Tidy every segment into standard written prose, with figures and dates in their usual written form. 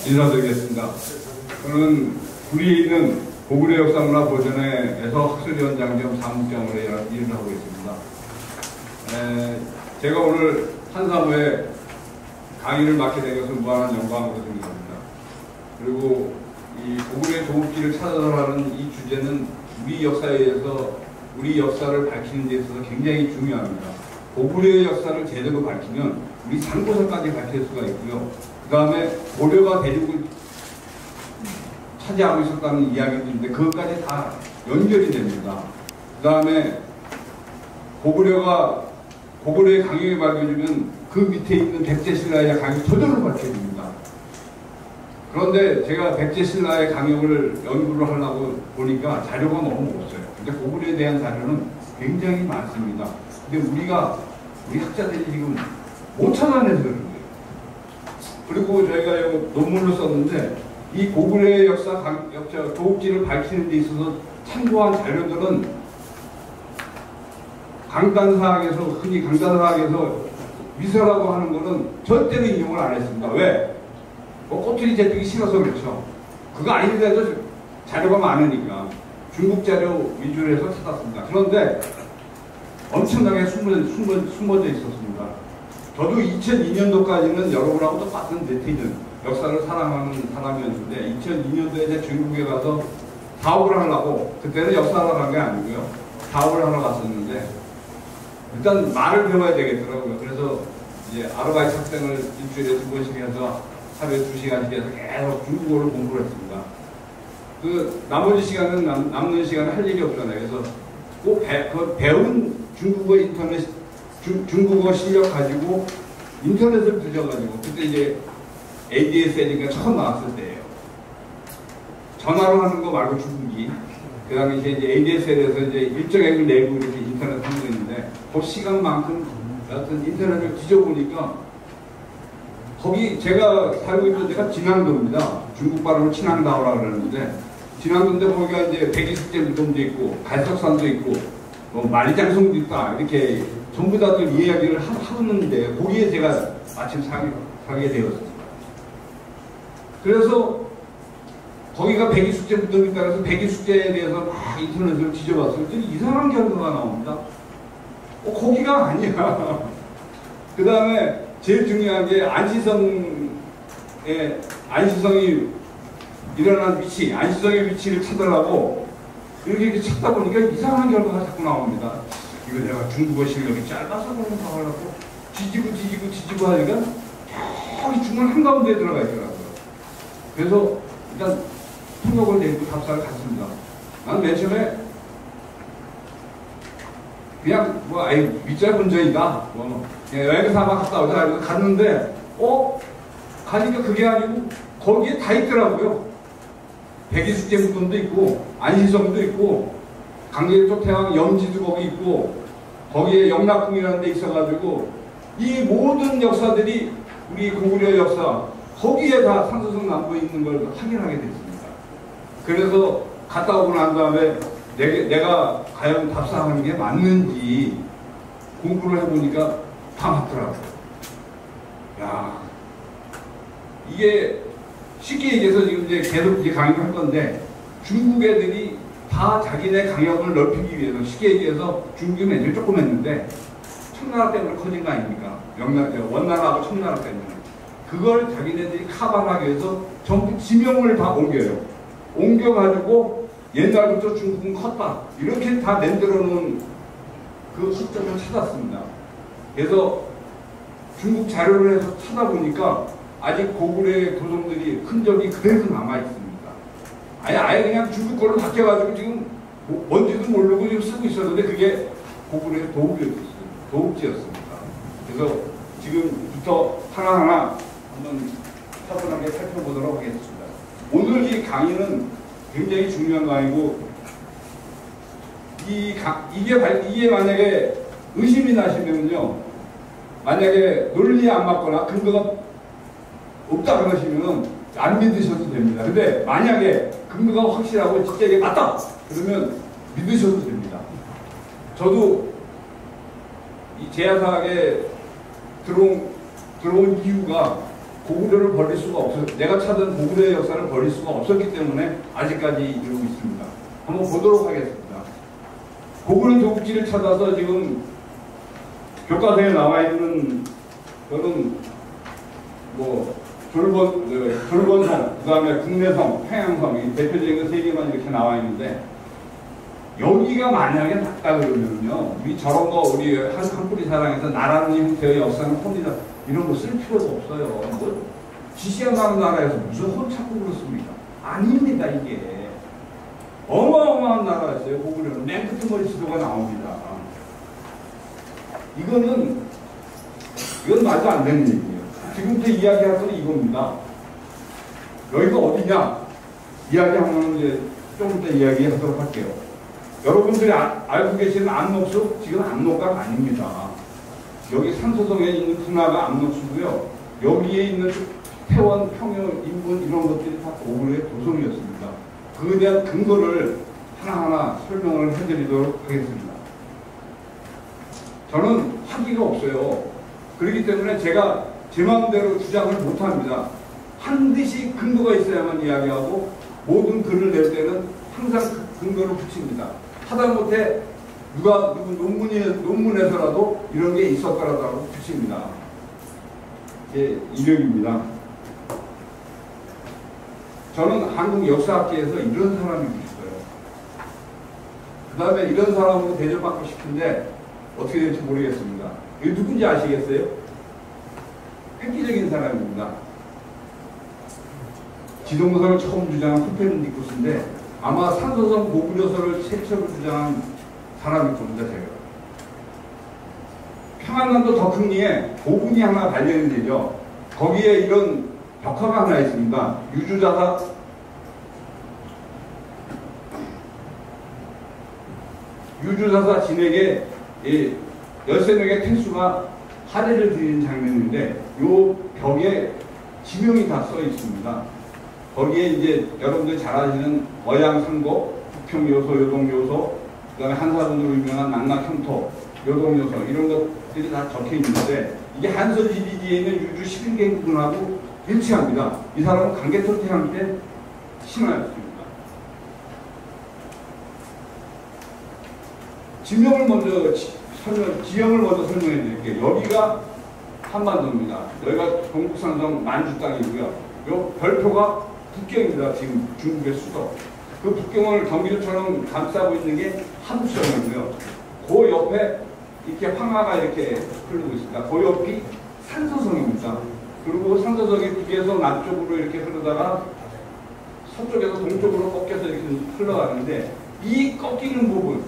인사드리겠습니다. 저는 구리에 있는 고구려 역사문화보존회에서 학술위원장 겸 사무장으로 일을 하고 있습니다. 제가 오늘 한사무에 강의를 맡게 된 것은 무한한 영광으로 생각합니다. 그리고 이 고구려의 도읍지를 찾아서 하는 이 주제는 우리 역사에 의해서 우리 역사를 밝히는 데 있어서 굉장히 중요합니다. 고구려의 역사를 제대로 밝히면 우리 상고사까지 밝힐 수가 있고요. 그 다음에 고려가 대륙을 차지하고 있었다는 이야기도 있는데 그것까지 다 연결이 됩니다. 그 다음에 고구려의 강역이 밝혀지면 그 밑에 있는 백제신라의 강역이 저절로 밝혀집니다. 그런데 제가 백제신라의 강역을 연구를 하려고 보니까 자료가 너무 없어요. 근데 고구려에 대한 자료는 굉장히 많습니다. 근데 우리 학자들이 지금 못 찾아내서 그런 거예요. 그리고 저희가 논문을 썼는데 이 고구려의 역사, 도읍지를 밝히는 데 있어서 참고한 자료들은 강단사학에서, 흔히 강단사학에서 위서라고 하는 거는 절대로 인용을 안 했습니다. 왜? 꼬투리 재뜨기 싫어서 그렇죠. 그거 아닌데도 자료가 많으니까 중국 자료 위주로 해서 찾았습니다. 그런데 엄청나게 숨어져 있었습니다. 저도 2002년도까지는 여러분하고 똑같은 네티즌, 역사를 사랑하는 사람이었는데 2002년도에 중국에 가서 사업을 하려고, 그때는 역사하러 간 게 아니고요. 사업을 하러 갔었는데 일단 말을 배워야 되겠더라고요. 그래서 이제 아르바이트 학생을 일주일에 2번씩 해서 하루에 2시간씩 해서 계속 중국어를 공부를 했습니다. 그 나머지 시간은 남는 시간은 할 일이 없잖아요. 그래서 꼭 배운 중국어 실력 가지고 인터넷을 뒤져가지고, 그때 이제 ADSL이니까 처음 나왔을 때예요. 전화로 하는 거 말고 중국이. 그 다음에 이제 ADSL에서 이제 일정액을 내고 이렇게 인터넷 하는 거 있는데, 그 시간만큼 여하튼 인터넷을 뒤져보니까, 거기 제가 살고 있던 데가 진앙도입니다. 중국 발음으로 친앙다오라고 그러는데, 진앙도인데 거기가 이제 백이숙제 무덤도 있고, 갈석산도 있고, 뭐 만리장성도 있다. 이렇게 전부 다들 이야기를 하는데, 거기에 제가 마침 살게 되었습니다. 그래서 거기가 백이숙제 무덤이 있다 그래서 백이숙제에 대해서 막 인터넷을 뒤져봤어요. 이상한 결과가 나옵니다. 거기가 아니야. 그 다음에 제일 중요한 게 안시성이 일어난 위치, 안시성의 위치를 찾으려고 이렇게 찾다 보니까 이상한 결과가 자꾸 나옵니다. 이거 내가 중국어 실력이 짧아서 그런가 하려고 뒤지고 하니까 저기 중간 한가운데에 들어가 있더라고요. 그래서 일단 통역을 내고 답사를 갔습니다. 나는 맨 처음에 그냥 밑잘 본전이다. 여행 삼아 갔다 오자. 그래서 갔는데 가니까 그게 아니고 거기에 다 있더라고요. 백이숙제 무덤도 있고 안시성도 있고 강제적 태왕 염지도 거기 있고 거기에 영락궁이라는 데 있어가지고 이 모든 역사들이 우리 고구려 역사 거기에 다 산소성 남부에 있는 걸 확인하게 됐습니다. 그래서 갔다 오고 난 다음에 내가 과연 답사하는 게 맞는지 공부를 해보니까 다 맞더라고요. 야, 이게 쉽게 얘기해서 지금 이제 계속 이제 강의를 할 건데, 중국 애들이 다 자기네 강역을 넓히기 위해서, 쉽게 얘기해서 중국 애들이 조금 했는데 청나라 때문에 커진 거 아닙니까? 원나라하고 청나라 때문에. 그걸 자기네들이 카바하기 위해서 전부 지명을 다 옮겨요. 옮겨가지고 옛날부터 중국은 컸다. 이렇게 다 만들어 놓은 그 시점을 찾았습니다. 그래서 중국 자료를 해서 찾아보니까 아직 고구려의 도성들이 흔적이 그대로 남아있습니다. 아예 그냥 중국 걸로 바뀌어가지고 지금 뭔지도 모르고 지금 쓰고 있었는데 그게 고구려의 도읍지였습니다. 그래서 지금부터 하나하나 한번 차분하게 살펴보도록 하겠습니다. 오늘 이 강의는 굉장히 중요한 강의고, 이게 만약에 의심이 나시면요, 만약에 논리에 안 맞거나 근거가 없다 그러시면은 안 믿으셔도 됩니다. 근데 만약에 근거가 확실하고 진짜 이게 맞다 그러면 믿으셔도 됩니다. 저도 이 제야사학에 들어온 이유가 고구려를 버릴 수가 없어요. 내가 찾은 고구려의 역사를 버릴 수가 없었기 때문에 아직까지 이루고 있습니다. 한번 보도록 하겠습니다. 고구려 도국지를 찾아서 지금 교과서에 나와 있는 거는 뭐 졸본성, 그 다음에 국내성, 평양성, 이 대표적인 거 세 개만 이렇게 나와 있는데, 여기가 만약에 맞다 그러면요, 우리 저런 거 우리 한 뿌리 사랑해서 나라는 형태의 역사는 혼이다 이런 거 쓸 필요도 없어요. 뭐 지시한 나라에서 무슨 혼 찾고 그렇습니까? 아닙니다. 이게 어마어마한 나라였어요. 고구려는 맨 끝머리 지도가 나옵니다. 이건 말도 안 되는 얘기예요. 지금부터 이야기할 건 이겁니다. 여기가 어디냐? 이야기하면 이제 좀 이따 이야기하도록 할게요. 여러분들이 알고 계시는 안록수, 지금 안록강 아닙니다. 여기 산소성에 있는 분화가 안록수고요. 여기에 있는 태원, 평영, 인분 이런 것들이 다 고구려의 도성이었습니다. 그에 대한 근거를 하나하나 설명을 해드리도록 하겠습니다. 저는 학위가 없어요. 그렇기 때문에 제가 제 마음대로 주장을 못합니다. 반드시 근거가 있어야만 이야기하고 모든 글을 낼 때는 항상 그 근거를 붙입니다. 하다못해 누구 논문에서라도 이런 게 있었더라도 붙입니다. 제 이력입니다. 저는 한국 역사학계에서 이런 사람이 있어요. 그 다음에 이런 사람으로 대접받고 싶은데 어떻게 될지 모르겠습니다. 이게 누군지 아시겠어요? 획기적인 사람입니다. 지동서를 처음 주장한 코페르니쿠스인데 아마 산소성 고구려서를 최초로 주장한 사람일 겁니다. 제가. 평안남도 덕흥리에 고군이 하나 발견이 되죠. 거기에 이런 벽화가 하나 있습니다. 유주사사 진에게 13명의 태수가 하례를 드리는 장면인데 요 벽에 지명이 다 써 있습니다. 거기에 이제 여러분들 잘 아시는 어양상곡, 북평요소, 요동요소, 그 다음에 한사분으로 유명한 낙낙형토, 요동요소 이런 것들이 다 적혀 있는데 이게 한서지리지에 있는 유주 11개군하고 일치합니다. 이 사람은 강개토태양 때 신하였습니다. 지명을 먼저 지형을 먼저 설명해 드릴게요. 여기가 한반도입니다. 여기가 동북산성 만주 땅이고요. 요 별표가 북경입니다. 지금 중국의 수도. 그 북경을 경기도처럼 감싸고 있는 게 함수성이고요. 그 옆에 이렇게 황하가 이렇게 흐르고 있습니다. 그 옆이 산소성입니다. 그리고 산소성이 북에서 남쪽으로 이렇게 흐르다가 서쪽에서 동쪽으로 꺾여서 이렇게 흘러가는데 이 꺾이는 부분,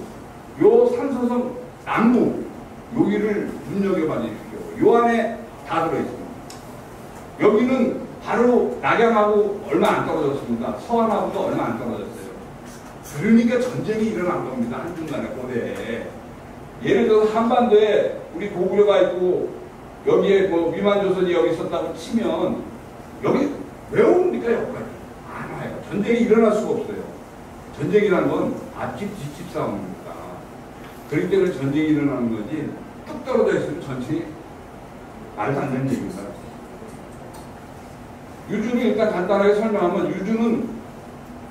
요 산소성 남부, 여기를 눈여겨봐야 되십시오. 요 안에 다 들어있습니다. 여기는 바로 낙양하고 얼마 안 떨어졌습니다. 서안하고도 얼마 안 떨어졌어요. 그러니까 전쟁이 일어난 겁니다. 한중간에 고대에. 예를 들어서 한반도에 우리 고구려가 있고 여기에 뭐 위만조선이 여기 있었다고 치면 여기 왜 옵니까? 여기까지 안 와요. 전쟁이 일어날 수가 없어요. 전쟁이라는 건 앞집 뒷집 싸움입니다. 그렇기 때문에 전쟁이 일어나는 거지 뚝 떨어져 있으면 전쟁이 말도 안 되는 얘기입니다. 유주를 일단 간단하게 설명하면 유주는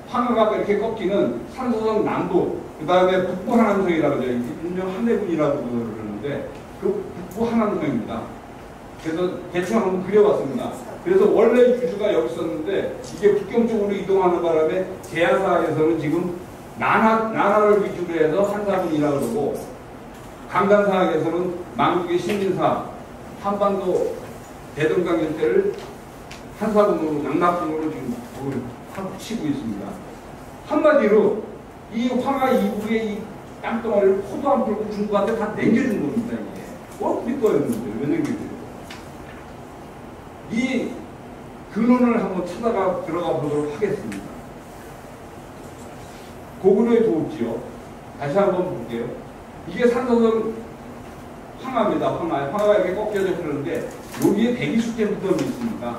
황하가 이렇게 꺾이는 산소성 남부, 그 다음에 북부 하남성이라고 하죠. 일명 한내군이라고 그러는데 그 북부 하남성입니다. 그래서 대충 한번 그려봤습니다. 그래서 원래 유주가 여기 있었는데 이게 북경 쪽으로 이동하는 바람에 제야사에서는 지금 난하를 위주로 해서 한사군이라고 그러고 강단사학에서는 만국의 신민사, 한반도 대동강 일대를 한사군으로 낙낙군으로 지금 하고 치고 있습니다. 한마디로 이 황하 이북의 이 땅덩어리를 포도 안 풀고 중국한테 다 남겨준 겁니다. 이게 우리 거였는데 왜 남겨줘요? 이 근원을 한번 들어가 보도록 하겠습니다. 고구려의 도읍지요. 다시 한번 볼게요. 이게 산소성 황하입니다. 황하가 이렇게 꺾여져 흐르는데 여기에 대기숫재 무덤이 있습니다.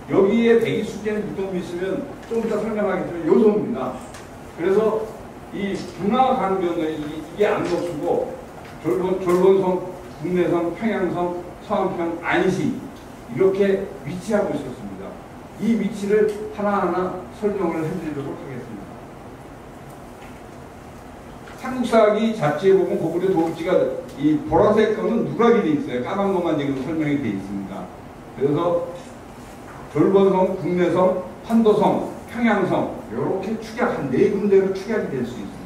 여기에 대기숫재 무덤이 있으면 좀 이따 설명하겠지만 요소입니다. 그래서 이 분화 가는 경우에 이게 안록수고 졸본성, 국내성, 평양성, 서안평, 안시 이렇게 위치하고 있었습니다. 이 위치를 하나하나 설명을 해드리도록 하겠습니다. 삼국사기 잡지에 보면 고구려 도읍지가 이 보라색 거는 누락이 돼 있어요. 까만 것만 지금 설명이 돼 있습니다. 그래서 졸본성, 국내성, 판도성, 평양성 이렇게 축약 한 4군데로 축약이 될 수 있습니다.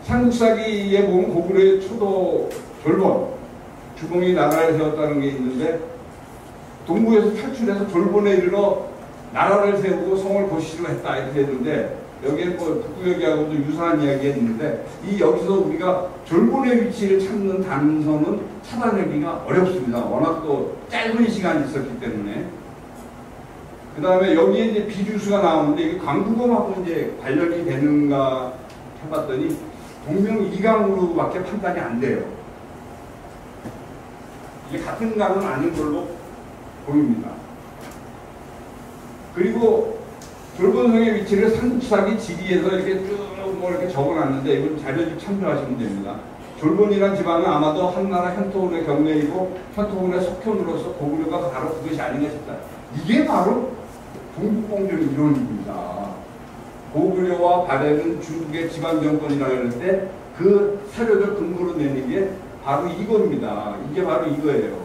삼국사기에 보면 고구려의 초도 졸본, 주공이 나라를 세웠다는 게 있는데 동부에서 탈출해서 졸본에 이르러 나라를 세우고 성을 고시로 했다 이렇게 했는데 여기에 뭐 북구여기하고도 유사한 이야기가 있는데 이 여기서 우리가 졸본의 위치를 찾는 단서는 찾아내기가 어렵습니다. 워낙 또 짧은 시간이 있었기 때문에. 그 다음에 여기에 이제 비주수가 나오는데 이게 광부검하고 이제 관련이 되는가 해봤더니 동명이강으로밖에 판단이 안 돼요. 이게 같은 강은 아닌 걸로 보입니다. 그리고 졸본성의 위치를 삼국사기 지리에서 이렇게 쭉 뭐 이렇게 적어놨는데 이건 자료집 참조하시면 됩니다. 졸본이란 지방은 아마도 한나라 현토군의 경내이고 현토군의 속현으로서 고구려가 바로 그것이 아닌가 싶다. 이게 바로 동북공정 이론입니다. 고구려와 발해는 중국의 지방정권이라고 할 때 그 사료를 근거로 내는 게 바로 이겁니다. 이게 바로 이거예요.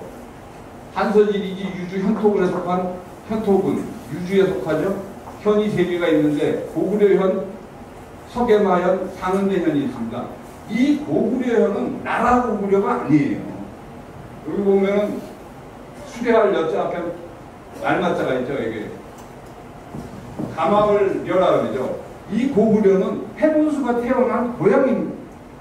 한서지리지 유주 현토군에 속한 현토군, 유주에 속하죠. 현이 3개가 있는데 고구려현, 서계마현, 상은대현이 있습니다. 이 고구려현은 나라 고구려가 아니에요. 여기 보면 수레할 여자 앞에 말마자가 있죠. 이게 가마을 여라 그러죠. 이 고구려는 해문수가 태어난 고향인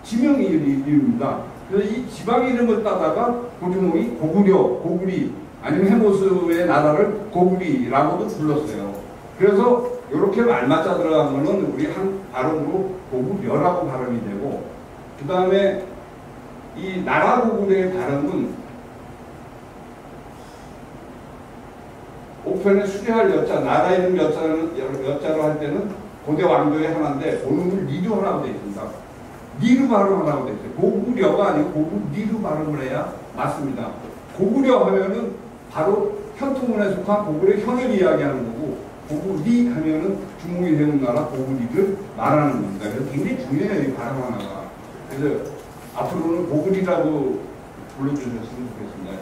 지명 이름입니다. 그래서 이 지방 이름을 따다가 고주몽이 고구려, 고구리 아니면 해모수의 나라를 고구리라고도 불렀어요. 그래서 이렇게 말맞자 들어간 거는 우리 한 발음으로 고구려라고 발음이 되고, 그 다음에 이 나라 고구려의 발음은 옥편에 수리할 여자, 나라 이름 여자로 할 때는 고대 왕조의 하나인데 본음을 니루하라고 되어 있습니다. 니루 발음하라고 되어 있어요. 고구려가 아니고 고구리루 발음을 해야 맞습니다. 고구려 하면은 바로 현토문에 속한 고구려 현을 이야기하는 거고, 고구리 하면은 중국이 되는 나라 고구리를 말하는 겁니다. 그래서 굉장히 중요해요, 이 발음 하나가. 그래서 앞으로는 고구리라고 불러주셨으면 좋겠습니다.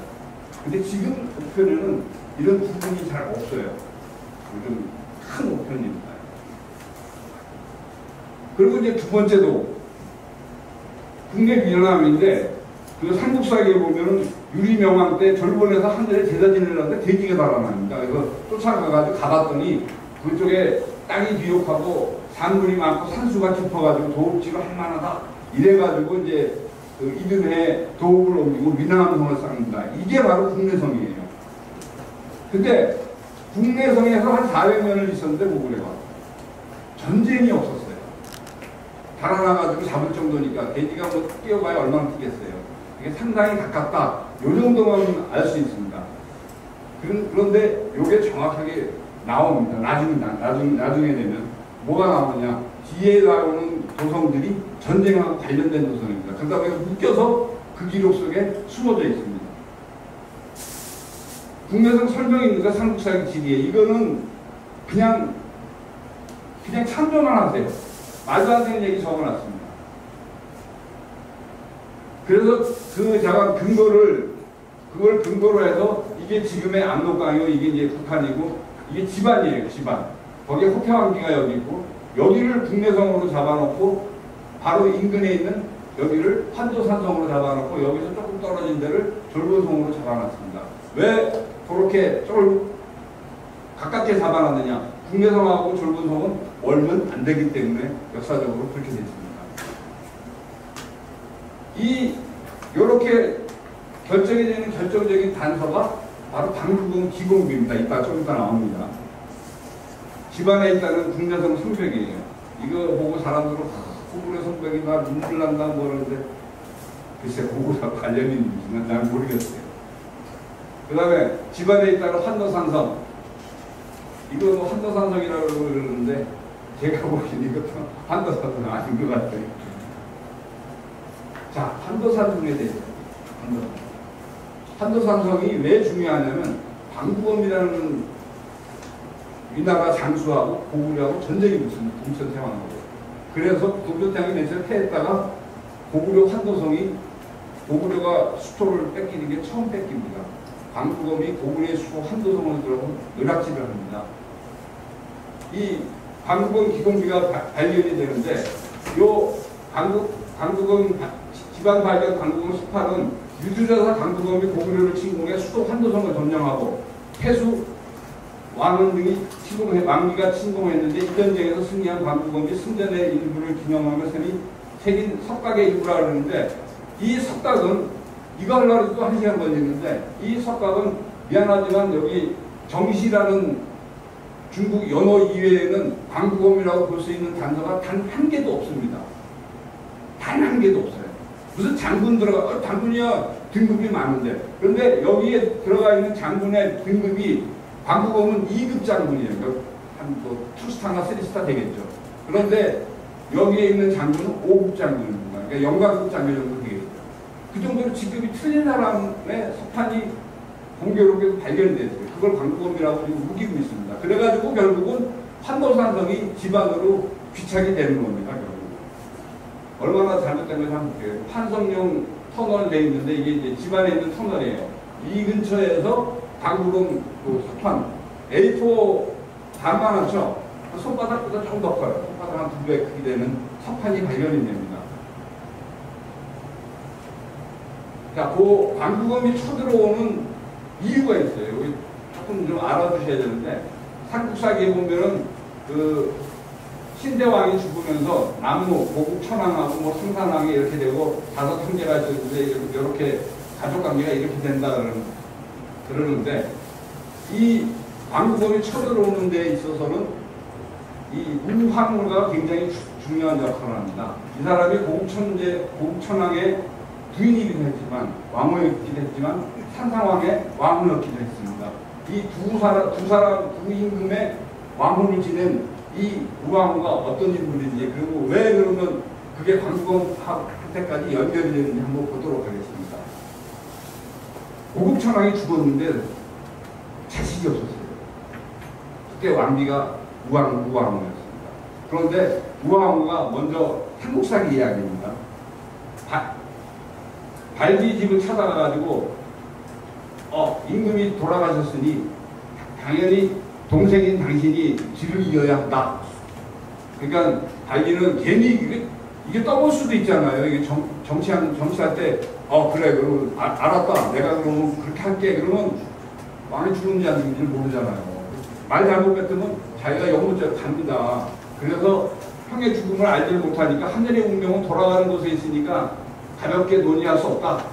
근데 지금 옥편에는 이런 부분이 잘 없어요. 요즘 큰 옥편입니다. 그리고 이제 두 번째도 국내 민남인데, 그 삼국사기에 보면은 유리명왕 때 졸본에서 하늘에 제사 지내려는데 돼지가 달아납니다. 그래서 쫓아가가지고 가봤더니 그쪽에 땅이 비옥하고 산물이 많고 산수가 깊어가지고 도읍지로 할만하다. 이래가지고 이제 그 이듬해 도읍을 옮기고 민남성을 쌓습니다. 이게 바로 국내성이에요. 근데 국내성에서 한 400년을 있었는데 고구려가 전쟁이 없었어요. 달아나가지고 잡을 정도니까 돼지가 뭐 뛰어봐야 얼마나 뛰겠어요. 이게 상당히 가깝다. 요 정도만 알 수 있습니다. 그런데 이게 정확하게 나옵니다. 나중에 되면 뭐가 나오느냐. 뒤에 나오는 도성들이 전쟁하고 관련된 도성입니다. 그러다 보니까 묶여서 그 기록 속에 숨어져 있습니다. 국내성 설명이 있는가 삼국사기 지리에 이거는 그냥 참조만 하세요. 말도 안 되는 얘기 적어놨습니다. 그래서 그걸 근거로 해서 이게 지금의 압록강이고 이게 이제 북한이고 이게 지반이에요, 지반. 거기에 호태왕기가 여기 있고 여기를 국내성으로 잡아놓고 바로 인근에 있는 여기를 환도산성으로 잡아놓고 여기서 조금 떨어진 데를 졸본성으로 잡아놨습니다. 왜 그렇게 좀 가깝게 잡아놨느냐? 국내성하고 졸본성은 멀면 안 되기 때문에 역사적으로 그렇게 됐습니다. 이렇게 결정이 되는 결정적인 단서가 바로 방구금 기공비입니다. 이따 좀 이따 나옵니다. 집안에 있다는 국내성 성벽이에요. 이거 보고 사람들은 고구려 성벽이나 눈물 난다 뭐라는데 글쎄 고구려 관련이 있는지는 난 모르겠어요. 그 다음에 집안에 있다는 환도산성. 이거 뭐 환도산성이라고 그러는데 제가 보기엔 이것도 환도산성 아닌 것 같아요. 자, 환도산성에 대해서. 한도산성이 왜 중요하냐면 광부검이라는 위나라 장수하고 고구려하고 전쟁이 붙습니다. 동천태왕하고. 그래서 동천태왕이 맨 처음에 패했다가 고구려 환도성이 고구려가 수토를 뺏기는 게 처음 뺏깁니다. 광부검이 고구려의 수도 환도성을 들어서 노략질을 합니다. 이 광부검 기공비가 발견이 되는데 요 광부검 지방 발견 광부검 18은 유주자사 광부검이 고구려를 침공해 수도 환도성을 점령하고 폐수 왕은 등이 왕기가 침공했는데 이 전쟁에서 승리한 광부검이 승전의 일부를 기념하며 새긴 석각의 일부라 그러는데 이 석각은 이거 하려고 또 1시간 걸리는데 이 석각은 미안하지만 여기 정시라는 중국 연어 이외에는 광부검이라고 볼 수 있는 단서가 단 한 개도 없습니다. 단 한 개도 없어요. 무슨 장군 들어가, 장군이야 등급이 많은데. 그런데 여기에 들어가 있는 장군의 등급이 광부검은 2급 장군이에요. 한 뭐 2스타나 3스타 되겠죠. 그런데 여기에 있는 장군은 5급 장군입니다. 그러니까 영가급 장군 정도 되겠죠. 그 정도로 직급이 틀린 사람의 석판이 공교롭게도 발견이 됐어요. 그걸 광부검이라고 지금 우기고 있습니다. 그래가지고 결국은 환도산성이 지방으로 귀착이 되는 겁니다. 결국. 얼마나 잘못된 건지 한번 볼게요. 환성용 터널 돼 있는데 이게 이제 집안에 있는 터널이에요. 이 근처에서 광부검 그 석판 A4 반만하죠. 손바닥보다 좀 더 커요. 손바닥 한 2배 크기 되는 석판이 발견이 됩니다. 자, 그 광부검이 쳐들어오는 이유가 있어요. 여기 조금 좀 알아두셔야 되는데 삼국사기에 보면은 그 신대왕이 죽으면서 남무, 고국 천왕하고 뭐 승산왕이 이렇게 되고 5 형제가 있는데 이렇게 가족관계가 이렇게 된다 그러는데 이 광부검이 쳐들어오는 데 있어서는 이 우황후가 굉장히 중요한 역할을 합니다. 이 사람이 고국 천왕의 부인이기도 했지만 왕후였기도 했지만 산상왕의 왕후였기도 했습니다. 이 두 임금의 왕후를 지낸 이 우왕후가 어떤 인물인지 그리고 왜 그러면 그게 광부검 때까지 연결이 되는지 한번 보도록 하겠습니다. 고국 천왕이 죽었는데 자식이 없었어요. 그때 왕비가 우왕후였습니다. 그런데 우왕후가 먼저 삼국사기 이야기입니다. 발기 집을 찾아가가지고 임금이 돌아가셨으니 당연히 동생인 당신이 뒤를 이어야 한다. 그러니까 발기는 괜히 이게 떠볼 수도 있잖아요. 이게 정치할 때 그래 그러면 알았다. 내가 그러면 그렇게 할게. 그러면 왕이 죽은지 안 죽은지 모르잖아요. 말 잘못 뱉으면 자기가 영문죄로 갑니다. 그래서 형의 죽음을 알지 못하니까 하늘의 운명은 돌아가는 곳에 있으니까 가볍게 논의할 수 없다.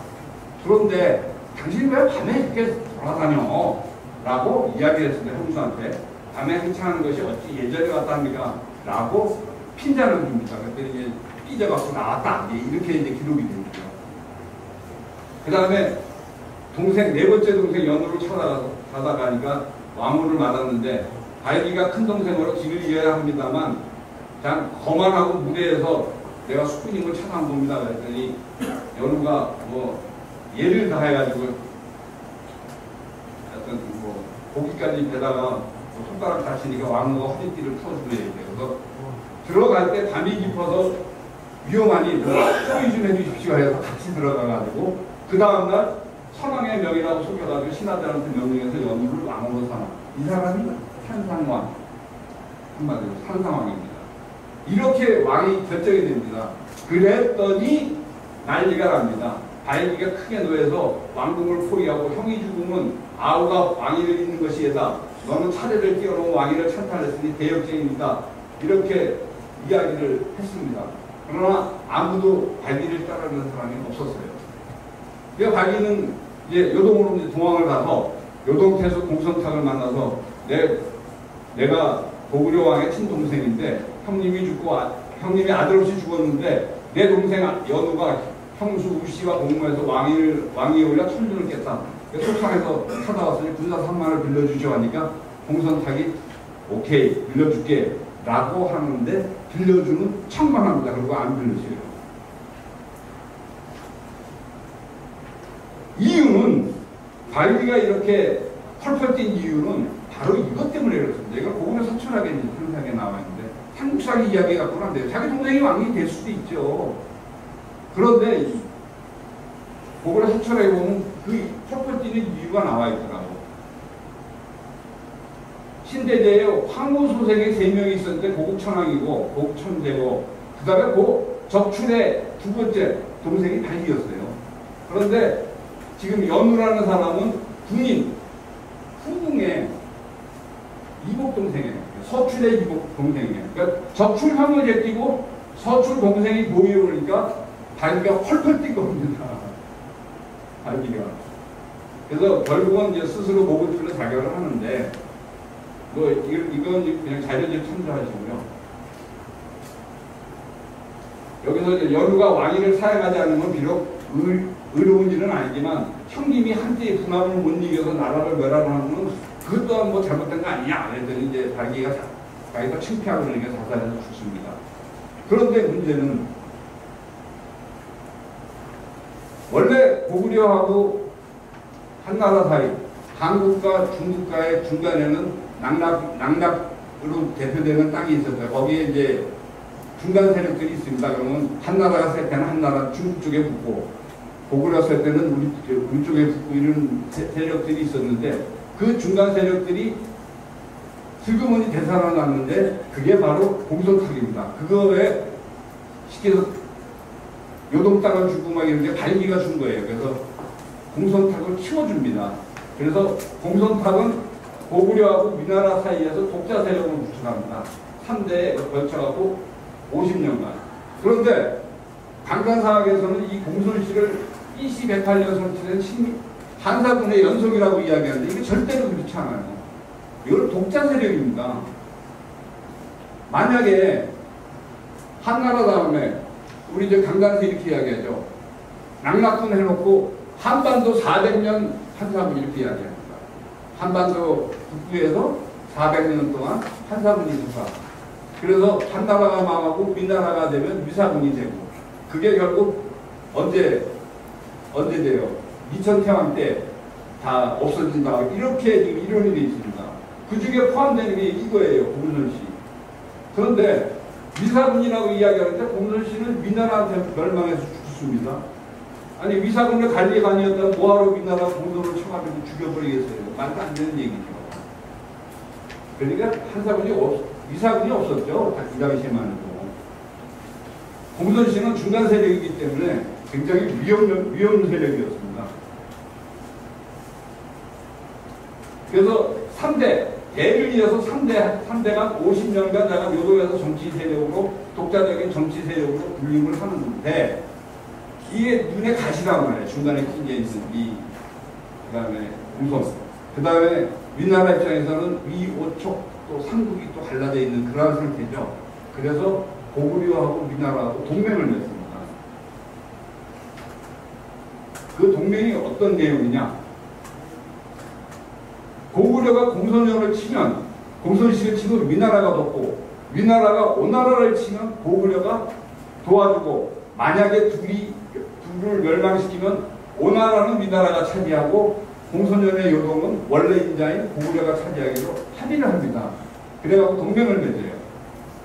그런데 당신이 왜 밤에 이렇게 돌아다녀? 라고 이야기를 했습니다. 형수한테. 밤에 행차하는 것이 어찌 예전에 왔답니까? 라고 핀잔을 줍니다. 그때 이제 삐져갖고 나왔다. 이렇게 이제 기록이 됩니다. 그 다음에 동생, 4번째 동생 연우를 찾아가니까 왕후를 맞았는데 발기가 큰 동생으로 길을 이어야 합니다만 그냥 거만하고 무대에서 내가 숙부님을 찾아온 겁니다. 그랬더니 연우가 뭐 예를 다해가지고 어떤 뭐 고기까지 배다가 손가락 다치니까 왕후가 허리띠를 풀어주고 얘기해요. 그래서 들어갈 때 밤이 깊어서 위험하니 소위 좀 해주십시오 해서 같이 들어가가지고 그 다음날 천왕의 명이라고 속여가지고 신하들한테 명령해서 연우를 왕으로 삼아. 이 사람이 산상왕, 한마디로 산상왕입니다. 이렇게 왕이 결정이 됩니다. 그랬더니 난리가 납니다. 발기가 크게 노해서 왕궁을 포위하고 형이 죽으면 아우가 왕위를 잇는 것이에다. 너는 차례를 뛰어넘어 왕위를 찬탈했으니 대역죄입니다. 이렇게 이야기를 했습니다. 그러나 아무도 발기를 따르는 사람이 없었어요. 그래서 발기는 이제 요동으로 이제 동왕을 가서 요동태수 공선탁을 만나서 내가 고구려 왕의 친동생인데 형님이 죽고 형님이 아들 없이 죽었는데 내 동생 연우가 형수 우씨와 공모해서 왕위에 올려 천주를 깼다. 속상해서 찾아왔으니 군사 3만을 빌려주죠 하니까 공선탁이 오케이 빌려줄게 라고 하는데 빌려주는 천만합니다. 그리고 안 빌려줘요. 이유는 발기가 이렇게 펄펄 뛴 이유는 바로 이것 때문에 그렇습니다. 이거 고구려 서출하게 상상에 나와 있는데 삼국사기 이야기 갖고는 안 돼요. 자기 동생이 왕이 될 수도 있죠. 그런데 고구려 서출에 보면 그 펄펄 뛰는 이유가 나와 있더라고. 신대제에 황후소생이 3명이 있었는데 고국천왕이고 고국천제고 그 다음에 그 적출의 두 번째 동생이 발기였어요. 그런데 지금 연우라는 사람은 군인 후궁의 이복 동생이에요. 서출의 이복 동생이에요. 그러니까 적출 형을 제끼고 서출 동생이 모여 오니까 발기가 펄펄 뛴 겁니다. 발기가. 그래서 결국은 이제 스스로 목을 풀려 자결을 하는데 이건 그냥 자료집 참조하시고요. 여기서 이제 연우가 왕위를 사양하지 않는 건 비록 의로운 일은 아니지만 형님이 한때의 분함을 못 이겨서 나라를 멸하는 건 그것 또한 뭐 잘못된 거 아니냐 그랬더니 이제 자기가 창피하고 그러니까 자살해서 죽습니다. 그런데 문제는 원래 고구려하고 한나라 사이 한국과 중국과의 중간에는 낙락으로 대표되는 땅이 있었어요. 거기에 이제 중간 세력들이 있습니다. 그러면 한나라가 셀 때는 한나라 중국 쪽에 붙고 고구려 셀 때는 우리 쪽에 붙고 이런 세력들이 있었는데 그 중간 세력들이 슬그머니 되살아났는데 그게 바로 공손탁입니다. 그거에 쉽게 해서 요동 땅을 주고 막 이런데 발기가 준 거예요. 그래서 공손탁을 키워줍니다. 그래서 공손탁은 고구려하고 위나라 사이에서 독자 세력을 구축합니다. 3대에 걸쳐갖고 50년간. 그런데 강간사학에서는 이 공손씨를 BC 108년 설치된 한사군의 연속이라고 이야기하는데 이게 절대로 그렇지 않아요. 이건 독자 세력입니다. 만약에 한나라 다음에 우리 이제 강간세 이렇게 이야기하죠. 낙락군 해놓고 한반도 400년 한사군 이렇게 이야기합니다. 한반도 북부에서 400년 동안 한사군이 있다. 그래서 한나라가 망하고 위나라가 되면 위사군이 되고 그게 결국 언제 돼요? 2000태왕 때 다 없어진다. 이렇게 지금 이론이 되어 있습니다. 그 중에 포함되는 게 이거예요. 공손씨. 그런데 위사군이라고 이야기하는데 공손씨는 위나라한테 멸망해서 죽습니다. 아니 위사군의 관리가 아니었다면 뭐하러 위나라 공손을 쳐가지고 죽여버리겠어요. 말도 안 되는 얘기죠. 그러니까 위사군이 없었죠. 이 당시에만 해도. 공손씨는 중간 세력이기 때문에 굉장히 위험 세력이었습니다. 그래서 3대, 대를 이어서 3대가 50년간 내가 요동에서 정치 세력으로, 독자적인 정치 세력으로 분립을 하는데, 이게 눈에 가시란 말이에요. 중간에 끼게 있는 그 다음에 공손. 그 다음에 위나라 입장에서는 위오촉 또 삼국이 또 갈라져 있는 그런 상태죠. 그래서 고구려하고 위나라하고 동맹을 맺습니다. 그 동맹이 어떤 내용이냐? 고구려가 공손령을 치면 공손씨를 치면 위나라가 돕고 위나라가 오나라를 치면 고구려가 도와주고 만약에 둘을 멸망시키면 오나라는 위나라가 차지하고 공손령의 요동은 원래 인자인 고구려가 차지하기로 합의를 합니다. 그래갖고 동맹을 맺어요.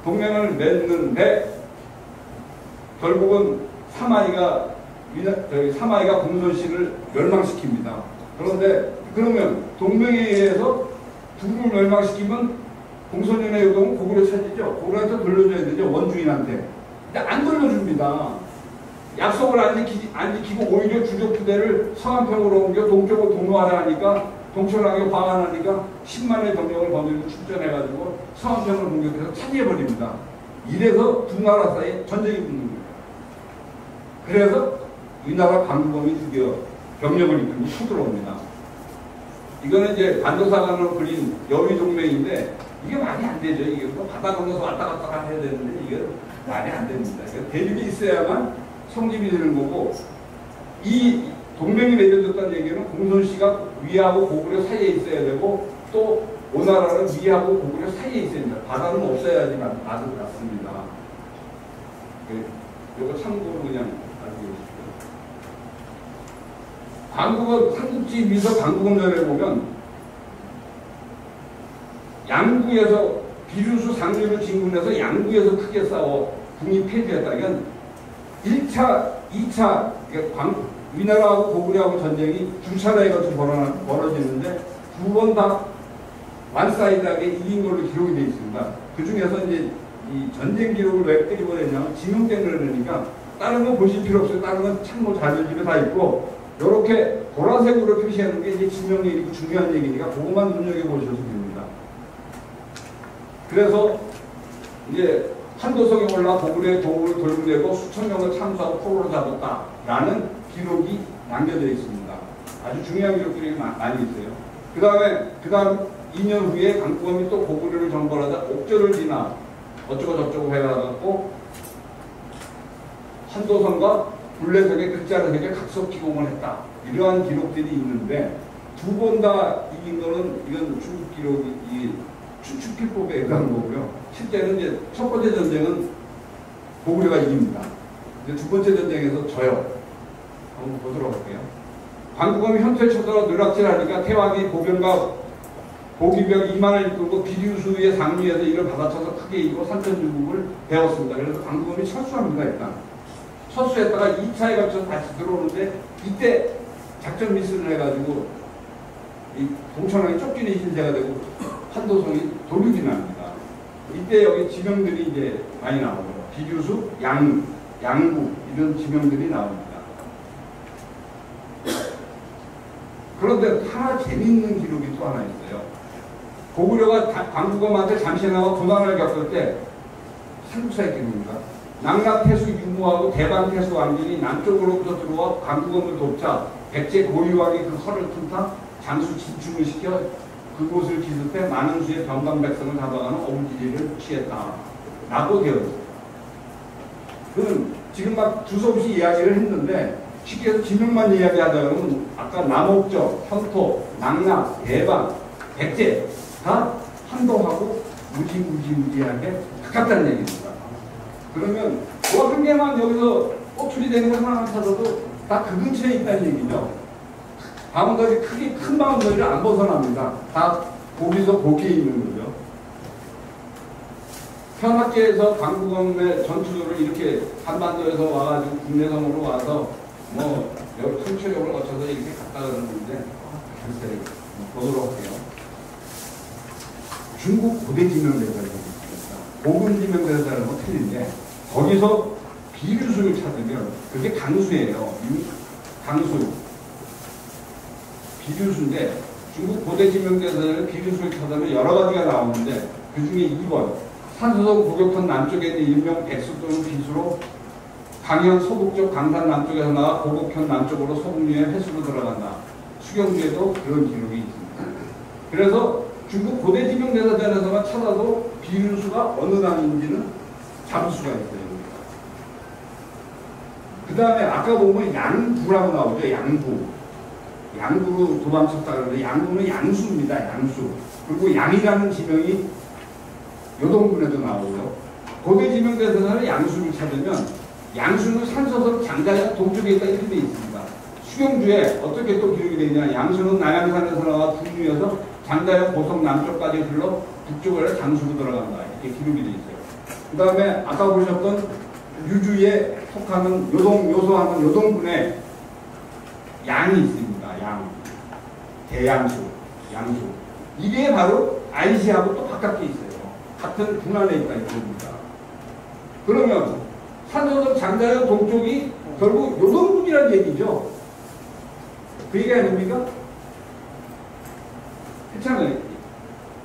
동맹을 맺는데 결국은 사마이가 공손씨를 멸망시킵니다. 그런데 그러면 동맹에 의해서 둘을 멸망시키면 공손령의 요동은 고구려 차지죠. 고구려한테 돌려줘야 되죠. 원주인한테. 근데 안 돌려줍니다. 약속을 안 지키고 오히려 주력 부대를 서안평으로 옮겨 동쪽으로 동로하라 하니까 동초랑에 방한하니까 10만의 병력을 거느리고 출전해가지고 서안평을 공격해서 차지해버립니다. 이래서 두 나라 사이에 전쟁이 붙는 거예요. 그래서 위나라 강범이 드디어 병력을 이끌고 쳐들어옵니다. 이거는 이제 반도사관으로 그린 여의동맹인데 이게 말이 안 되죠. 이게 또 바다 건너서 왔다 갔다 해야 되는데 이게 말이 안 됩니다. 대립이 있어야만 성립이 되는 거고 이 동맹이 맺어졌다는 얘기는 공손씨가 위하고 고구려 사이에 있어야 되고 또 오나라는 위하고 고구려 사이에 있어야 됩니다. 바다는 없어야지 맛을 났습니다. 이거 참고로 그냥 알고 계십시오. 광국어 삼국지 미서 광국음전에 보면 양구에서 비류수 상류를 진군해서 양구에서 크게 싸워 궁이 폐지했다. 이건 1차, 2차 위나라하고 고구려하고 전쟁이 두 차례에 걸쳐 벌어지는데 두 번 다 완사이드하게 이긴 걸로 기록이 되어 있습니다. 그 중에서 이제 이 전쟁 기록을 왜 끄집어냈냐면 지명된 걸 그러니까 다른 건 보실 필요 없어요. 다른 건 참고 자료집에 다 있고 이렇게 보라색으로 표시하는 게 이제 지명일이고 중요한 얘기니까 그것만 눈여겨보셔도 됩니다. 그래서 이제 한도성에 올라 고구려의 도움을 돌려내고 수천 명을 참수하고 포로로 잡았다라는 기록이 남겨져 있습니다. 아주 중요한 기록들이 많이 있어요. 그 다음 2년 후에 강구검이 또 고구려를 정벌하다 옥저를 지나 어쩌고 저쩌고 해가지고 한도성과 굴레석의 끝자락에게 각서 기공을 했다. 이러한 기록들이 있는데 두 번 다 이긴 거는 이건 중국 기록이 이 추측기법에 해당하는 거고요. 실제는 이제 첫 번째 전쟁은 고구려가 이깁니다. 이제 두 번째 전쟁에서 져요. 한번 보도록 할게요. 광구검이 현토에 쳐들어 누락질하니까 태왕이 보병과 보기병 2만을 이끌고 비류수의 상류에서 이를 받아쳐서 크게 이기고 산천유국을 배웠습니다. 그래서 광구검이 철수합니다. 일단 철수했다가 2차에 걸쳐서 다시 들어오는데 이때 작전 미스를 해가지고 이 동천왕이 쫓기는 신세가 되고 한도성이 돌격이 납니다. 이때 여기 지명들이 이제 많이 나오죠. 비류수, 양구 이런 지명들이 나옵니다. 그런데 하나 재미있는 기록이 또 하나 있어요. 고구려가 광구검한테 잠시나마 고난을 겪을 때 삼국사의 기록입니다. 낙락태수 유무하고 대방태수 왕진이 남쪽으로부터 들어와 광구검을 돕자 백제 고유왕이 그 허를 튼타 장수 진축을 시켜 그곳을 기습해 많은 수의 변방 백성을 잡아가는 어부지리를 취했다. 라고 되어 있어요. 그는 지금 막 두서없이 이야기를 했는데 쉽게 해서 지명만 이야기하다 그러면 아까 남옥저, 현토, 낙락, 대방, 백제 다 한도하고 무지하게 가깝다는 얘기입니다. 그러면 뭐 한 개만 여기서 꼬투리 되는 거 하나만 찾아도 다 그 근처에 있다는 얘기죠. 바운더리 크게 큰 바운더리를 안 벗어납니다. 다 거기서 거기에 있는 거죠. 현학계에서 광구검의 전투를 이렇게 한반도에서 와가지고 국내성으로 와서 뭐 여러 천초력을 거쳐서 이렇게 갔다 그러는데 글쎄 보도록 할게요. 중국 고대 지명대사를 보겠습니다. 고군 지명대사는 뭐 틀린데 거기서 비류수를 찾으면 그게 강수예요. 강수. 비류수인데 중국 고대 지명대사는 비류수를 찾으면 여러 가지가 나오는데 그 중에 2번 산소성 고격현 남쪽에 있는 일명 백수 또는 비수로 강현 서북쪽 강산 남쪽에서 나와 고곡현 남쪽으로 소북류의 회수로 들어간다. 수경주에도 그런 기록이 있습니다. 그래서 중국 고대 지명대사전에서만 찾아도 비류수가 어느 당인지는 잡을 수가 있어요. 그 다음에 아까 보면 양구라고 나오죠. 양구로 도망쳤다 그러는데 양구는 양수입니다. 양수. 그리고 양이라는 지명이 요동군에도 나오죠. 고대 지명대사전에 양수를 찾으면 양수는 산서성 장자역 동쪽에 있다 이렇게 되어 있습니다. 수경주에 어떻게 또 기록이 되어 있냐. 양수는 남양산에서 나와 북류에서 장자역 고성 남쪽까지 흘러 북쪽으로 장수로 들어간다. 이렇게 기록이 되어 있어요. 그 다음에 아까 보셨던 유주에 속하는 요소하는 요동군에 양이 있습니다. 양. 대양수. 양수. 이게 바로 안시하고 또 가깝게 있어요. 같은 군 안에 있다 이겁니다. 그러면 산소성 장자역 동쪽이 결국 요동군이라는 얘기죠. 그 얘기 아닙니까? 그렇잖아요.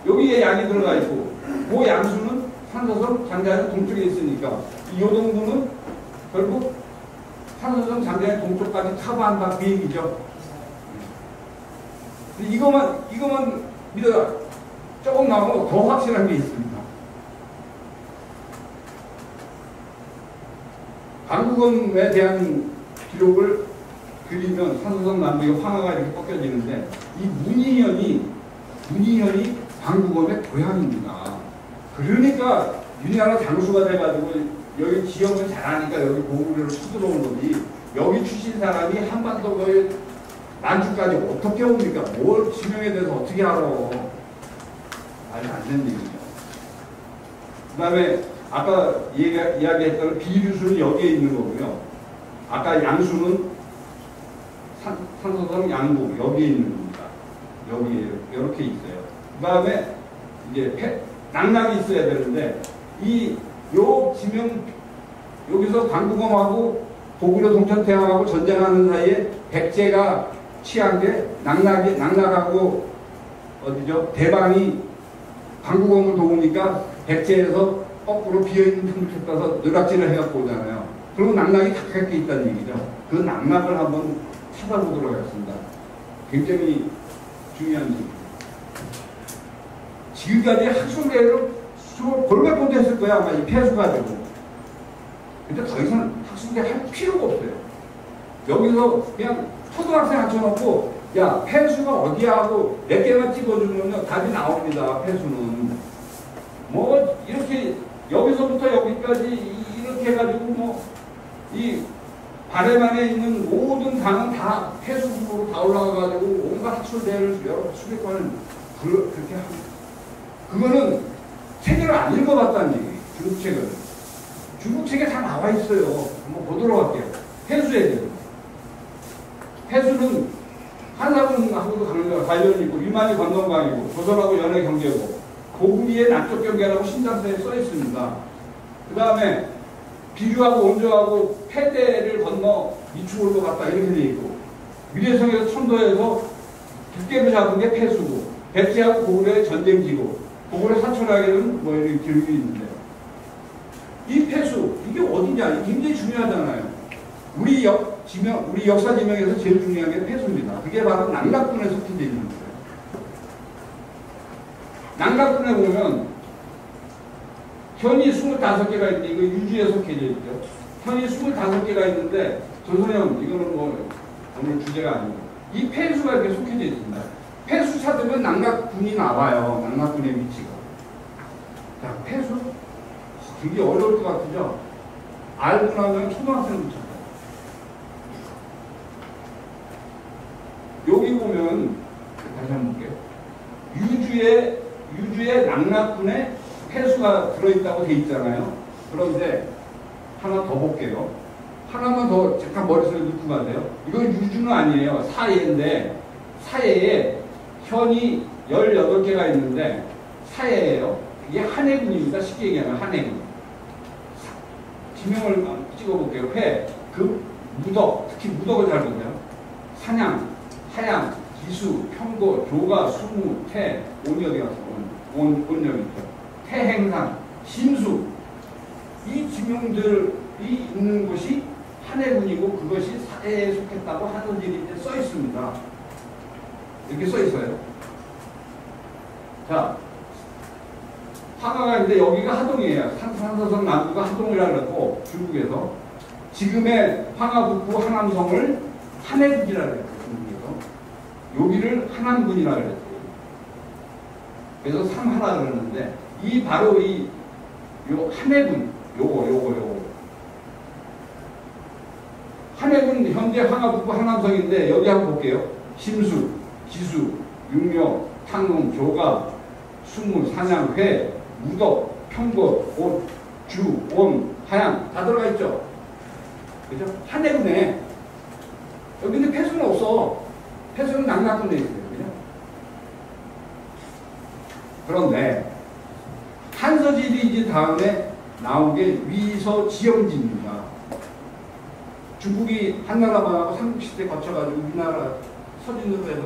여기에 양이 들어가 있고 그 양수는 산소성 장자역 동쪽에 있으니까 이 요동군은 결국 산소성 장자역 동쪽까지 커버한다 그 얘기죠. 이거만 믿어라. 조금 나오고 더 확실한 게 있습니다. 광구검에 대한 기록을 그리면 산소성 남북의 황하가 이렇게 꺾여지는데 이 문희현이 광구검의 고향입니다. 그러니까 유리나라 장수가 돼가지고 여기 지형을 잘하니까 여기 고구려로 쳐들어온 거지. 여기 출신 사람이 한반도 거의 난주까지 어떻게 옵니까? 뭘 지명에 대해서 어떻게 알아? 말이 안 되는 얘기죠. 그 다음에 아까 이야기했던 비류수는 여기에 있는 거고요. 아까 양수는 산소성 양부 여기에 있는 겁니다. 여기에 이렇게 있어요. 그 다음에 이제 낙낙이 있어야 되는데 요 지명 여기서 광구검하고 고구려 동천태양하고 전쟁하는 사이에 백제가 취한 게 낙낙하고 어디죠? 대방이 광구검을 도우니까 백제에서 거꾸로 비어있는 틈을 찾아서 누락질을 해갖고 오잖아요. 그리고 낙낙이 가깝게 있다는 얘기죠. 그 낙낙을 한번 찾아보도록 하겠습니다. 굉장히 중요한 얘기입니다. 지금까지 학술대회를 골몇 번도 했을 거야, 아마 이 폐수 가지고. 근데 더 이상 학술대 할 필요가 없어요. 여기서 그냥 초등학생 앉혀놓고, 야, 폐수가 어디야 하고 몇 개만 찍어주면 답이 나옵니다, 폐수는. 뭐, 이렇게, 여기서부터 여기까지 이렇게 해가지고, 이 발해 안에 있는 모든 강은 다 폐수구로 다 올라가가지고 온갖 학술대회를 여러 수백 번을 그렇게 합니다. 그거는 책을 안 읽어봤다는 얘기예요. 중국 책을. 중국 책에 다 나와 있어요. 한번 보도록 할게요. 폐수에 대해서. 폐수는 한사군하고도 관련이 있고 위만이 건너강이고 조선하고 연해 경계고 고구리의 남쪽 경계라고 신장서에 써 있습니다. 그 다음에 비류하고 온조하고 폐대를 건너 이충을로 갔다 이렇게 돼 있고 미래성에서 천도에서 두께로 잡은 게 폐수고 백제하고 고구려의 전쟁지고 고구려 사촌하게는 뭐 이렇게 기록이 있는데 이 폐수 이게 어디냐 이게 굉장히 중요하잖아요. 우리 역사 지명에서 제일 중요한 게 폐수입니다. 그게 바로 남각군에 속해 있는 거예요. 남각군에 보면 현이 25개가 있는데 이거 유주에 속해져 있죠. 현이 25개가 있는데 조선형 이거는 뭐 오늘 주제가 아니고 이 폐수가 이렇게 속해져 있습니다. 폐수 찾으면 남각군이 나와요. 남각군의 위치가. 자, 폐수? 되게 어려울 것 같으죠? 알고 나면 초등학생도 찾아요. 여기 보면 다시 한번 볼게요. 유주의 남락군에 폐수가 들어있다고 돼 있잖아요. 그런데 하나 더 볼게요. 하나만 더 잠깐 머릿속에 넣고 가세요. 이건 유주는 아니에요. 사예인데 사예에 현이 18개가 있는데 사예예요. 이게 한해군입니다. 쉽게 얘기하면 한해군. 지명을 찍어볼게요. 회, 급, 무덕, 특히 무덕을 잘 보세요. 산양, 하양, 기수, 평고, 조가, 수무, 태, 온이 어디 갔어? 온 여기 있죠. 태행상, 심수. 이 지명들이 있는 곳이 한해군이고 그것이 사예에 속했다고 한원질이 이제 써 있습니다. 이렇게 써 있어요. 자, 화가가 있는데 여기가 하동이에요. 산서성 남부가 하동이라고 그랬고 중국에서 지금의 황하 북부 하남성을 한해군이라고 그랬어요. 중국에서 여기를 하남군이라고 그랬어요. 그래서 삼하라 그러는데 이 바로 요 한해군 요거 한해군 현재 황하 북부 하남성인데 여기 한번 볼게요. 심수, 기수, 육묘, 탕릉, 조가, 수무, 산양, 회, 무덕, 평고, 옷, 주, 온, 하양 다 들어가 있죠. 그죠? 한해군에 여기 근데 폐수는 없어. 폐수는 낙낙군에 있어요. 그죠? 그런데 한서질이 이제 다음에 나온 게 위서 지영지입니다. 중국이 한나라만하고 삼국시대 거쳐가지고 우리나라 서진으로 해서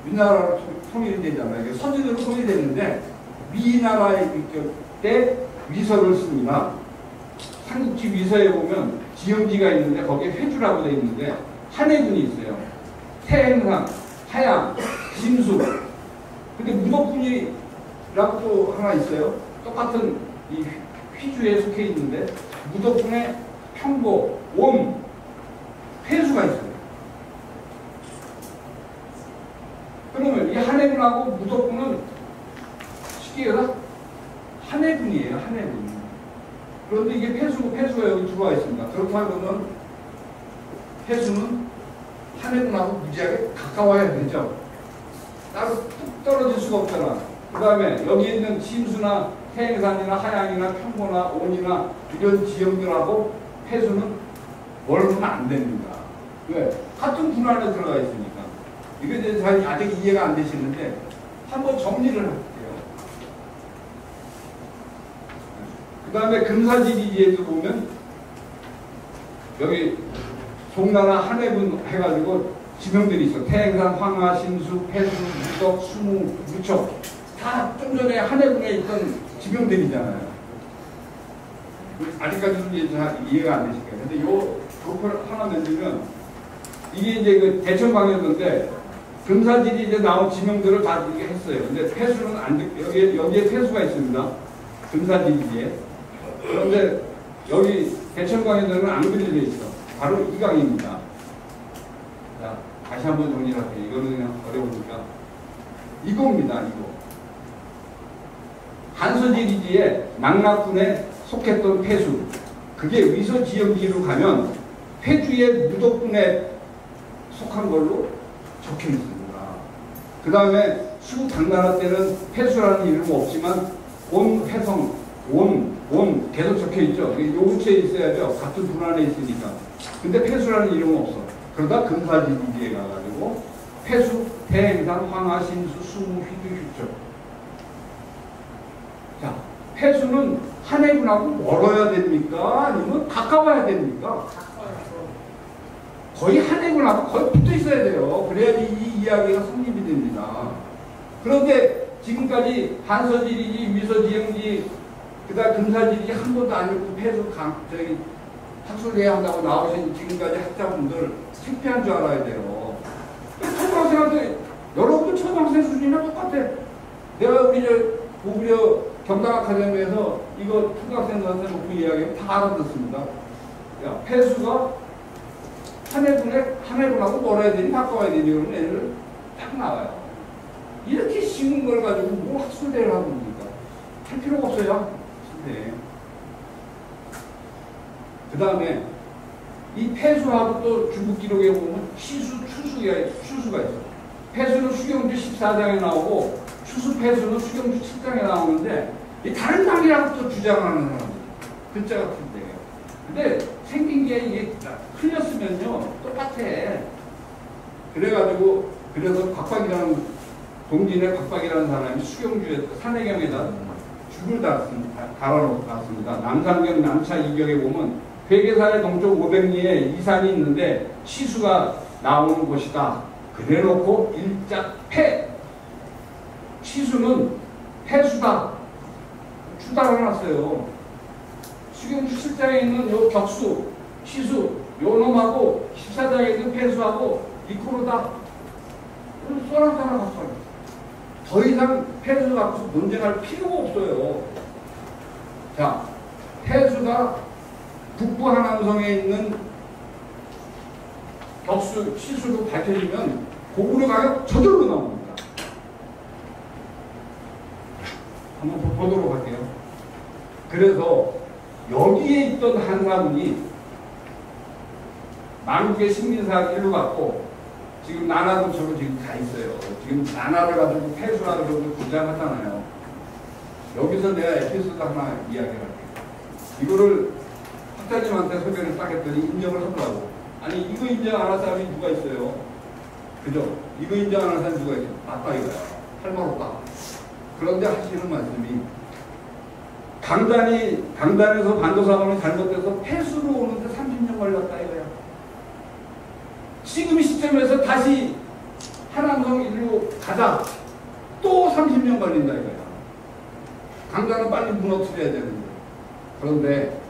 위나라로 통일이 되잖아요. 서진으로 통일이 됐는데 위나라에 때 위서를 씁니다. 삼국지 위서에 보면 지형지가 있는데 거기에 회주라고 되어 있는데 한해군이 있어요. 태행상, 하양, 심수. 근데 무덕군이라고 또 하나 있어요. 똑같은 이 휘주에 속해 있는데 무덕군의 평고, 온, 회수가 있어요. 그러면 이 한해군하고 무덕군은 쉽게 얘기해서 한해군이에요. 한해군. 그런데 이게 폐수가 여기 들어와 있습니다. 그렇다면 폐수는 한해군하고 무지하게 가까워야 되죠. 따로 뚝 떨어질 수가 없잖아. 그 다음에 여기 있는 침수나 태행산이나 하양이나 평고나 온이나 이런 지형들하고 폐수는 멀으면 안 됩니다. 왜? 같은 분 안에 들어가 있으니까. 이게 이제 잘 아직 이해가 안 되시는데 한번 정리를 할게요. 그 다음에 금사지리지에도 보면 여기 송나라 한해군 해가지고 지명들이 있어. 태행산, 황하, 신수, 폐수, 무덕, 수무, 무척 다 좀 전에 한해군에 있던 지명들이잖아요. 아직까지도 이제 잘 이해가 안 되실 거예요. 근데 요 도표를 하나 만들면 이게 이제 그 대천광역인데 금사지리 이제 나온 지명들을 다 이렇게 했어요. 근데 폐수는 안 여기에 폐수가 있습니다. 금사지리에. 그런데 여기 대천광역에는 안 그려져 있어. 바로 이 강입니다. 자, 다시 한번 정리를 할게요. 이거는 그냥 어려우니까. 이겁니다, 이거. 한서지리지에 낙락군에 속했던 폐수. 그게 위서지역지로 가면 회주의 무덕군에 속한 걸로 적혀 있습니다. 그 다음에 수당나라 때는 폐수라는 이름은 없지만 온회성, 온 계속 적혀 있죠. 요구체에 있어야죠. 같은 분 안에 있으니까. 근데 폐수라는 이름은 없어. 그러다 금사지리지에 가가지고 폐수, 태행산, 황하, 신수, 수무, 휘주, 휴척. 자, 폐수는 한해군하고 멀어야 됩니까? 아니면 가까워야 됩니까? 거의 한해군하고 거의 붙어 있어야 돼요. 그래야지 이 이야기가 성립이 됩니다. 그런데 지금까지 한서지리지, 위서지형지, 그다음 금사지리지 한 번도 안 읽고 폐수 학술해야 한다고 나오신 지금까지 학자분들 창피한 줄 알아야 돼요. 초등학생한테 여러분 초등학생 수준이나 똑같아. 내가 우리 고구려 경당아카데미에서 이거 초등학생들한테 놓고 이야기하면 다 알아듣습니다. 야, 폐수가 한해군하고 멀어야 되니 가까워야 되니 그러면 애들 딱 나와요. 이렇게 쉬운 걸 가지고 뭐 학술대회를 하고 있습니까? 할 필요가 없어요. 네. 그 다음에 이 폐수하고 또 중국 기록에 보면 취수, 추수가 있어. 폐수는 수경주 14장에 나오고 추수 폐수는 수경주 7장에 나오는데 이 다른 당이라고 또 주장하는 사람들. 글자 같은데. 근데 생긴 게 이게 틀렸으면요 똑같아. 그래가지고 그래서 곽박이라는 동진의 곽박이라는 사람이 수경주에 산해경에다 죽을 달아놨습니다. 남산경 남차 이경에 보면 회계산의 동쪽 500리에 이산이 있는데 치수가 나오는 곳이다. 그래놓고 일자 폐 치수는 폐수다. 추달아놨어요. 수경주 7장에 있는 요 격수, 치수, 요 놈하고 14장에 있는 폐수하고 이코로다. 써놨잖아. 더 이상 폐수 갖고 논쟁할 필요가 없어요. 자, 폐수가 북부 하남성에 있는 격수, 치수로 밝혀지면 고구려 가격 저절로 나옵니다. 한번 보도록 할게요. 그래서 여기에 있던 한사군이 만국의 식민사를 일로 갖고 지금 나나도처럼 지금 가 있어요. 지금 나나를 가지고 폐수라고 그러고 주장하잖아요. 여기서 내가 에피소드 하나 이야기를 할게요. 이거를 학자님한테 소개를 딱 했더니 인정을 하더라고. 아니 이거 인정 안 할 사람이 누가 있어요? 그죠? 이거 인정 안 할 사람이 누가 있어요? 맞다 이거야. 할 말 없다. 그런데 하시는 말씀이 강단에서 반도사관이 잘못돼서 폐수로 오는데 30년 걸렸다 이거야. 지금 시점에서 다시 하남성 일로 가자. 또 30년 걸린다 이거야. 강단은 빨리 무너뜨려야 되는데. 그런데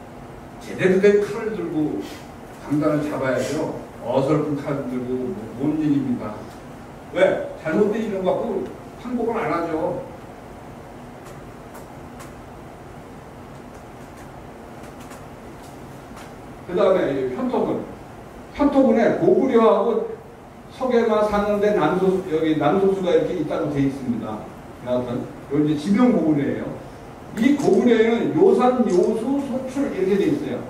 제대로 된 칼을 들고 강단을 잡아야죠. 어설픈 칼을 들고 뭔 일입니까? 왜? 잘못된 이름 갖고 항복을 안 하죠. 그 다음에 편토군에 고구려하고 서계가 사는데 여기 남소수가 이렇게 있다고 되어 있습니다. 여하튼 이제 지명 고구려예요. 이 고구려에는 요산, 요수, 소출 이렇게 되어 있어요.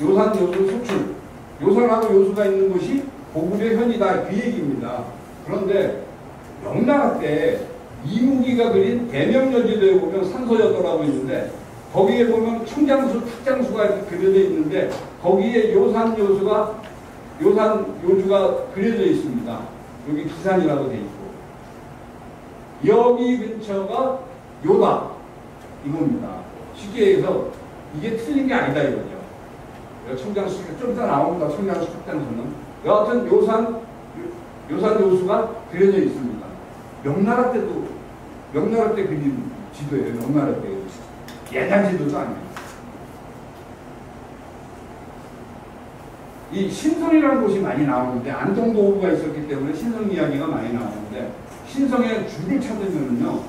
요산, 요수, 소출. 요산하고 요수가 있는 곳이 고구려 현이다 그 얘기입니다. 그런데 명나라 때 이무기가 그린 대명여지도에 보면 산소여도라고 있는데 거기에 보면 청장수, 탁장수가 이렇게 그려져 있는데 거기에 요산 요주가 그려져 있습니다. 여기 기산이라고 돼 있고 여기 근처가 요다 이겁니다. 쉽게 해서 이게 틀린 게 아니다 이거죠. 청장수 좀 이따 나옵니다. 청장수, 탁장수는 여하튼 요산 요수가 그려져 있습니다. 명나라 때 그린 지도예요. 명나라 때 옛날 지도도 아니에요. 이 신성이라는 곳이 많이 나오는데 안동도구가 있었기 때문에 신성 이야기가 많이 나오는데 신성의 줄을 찾으면요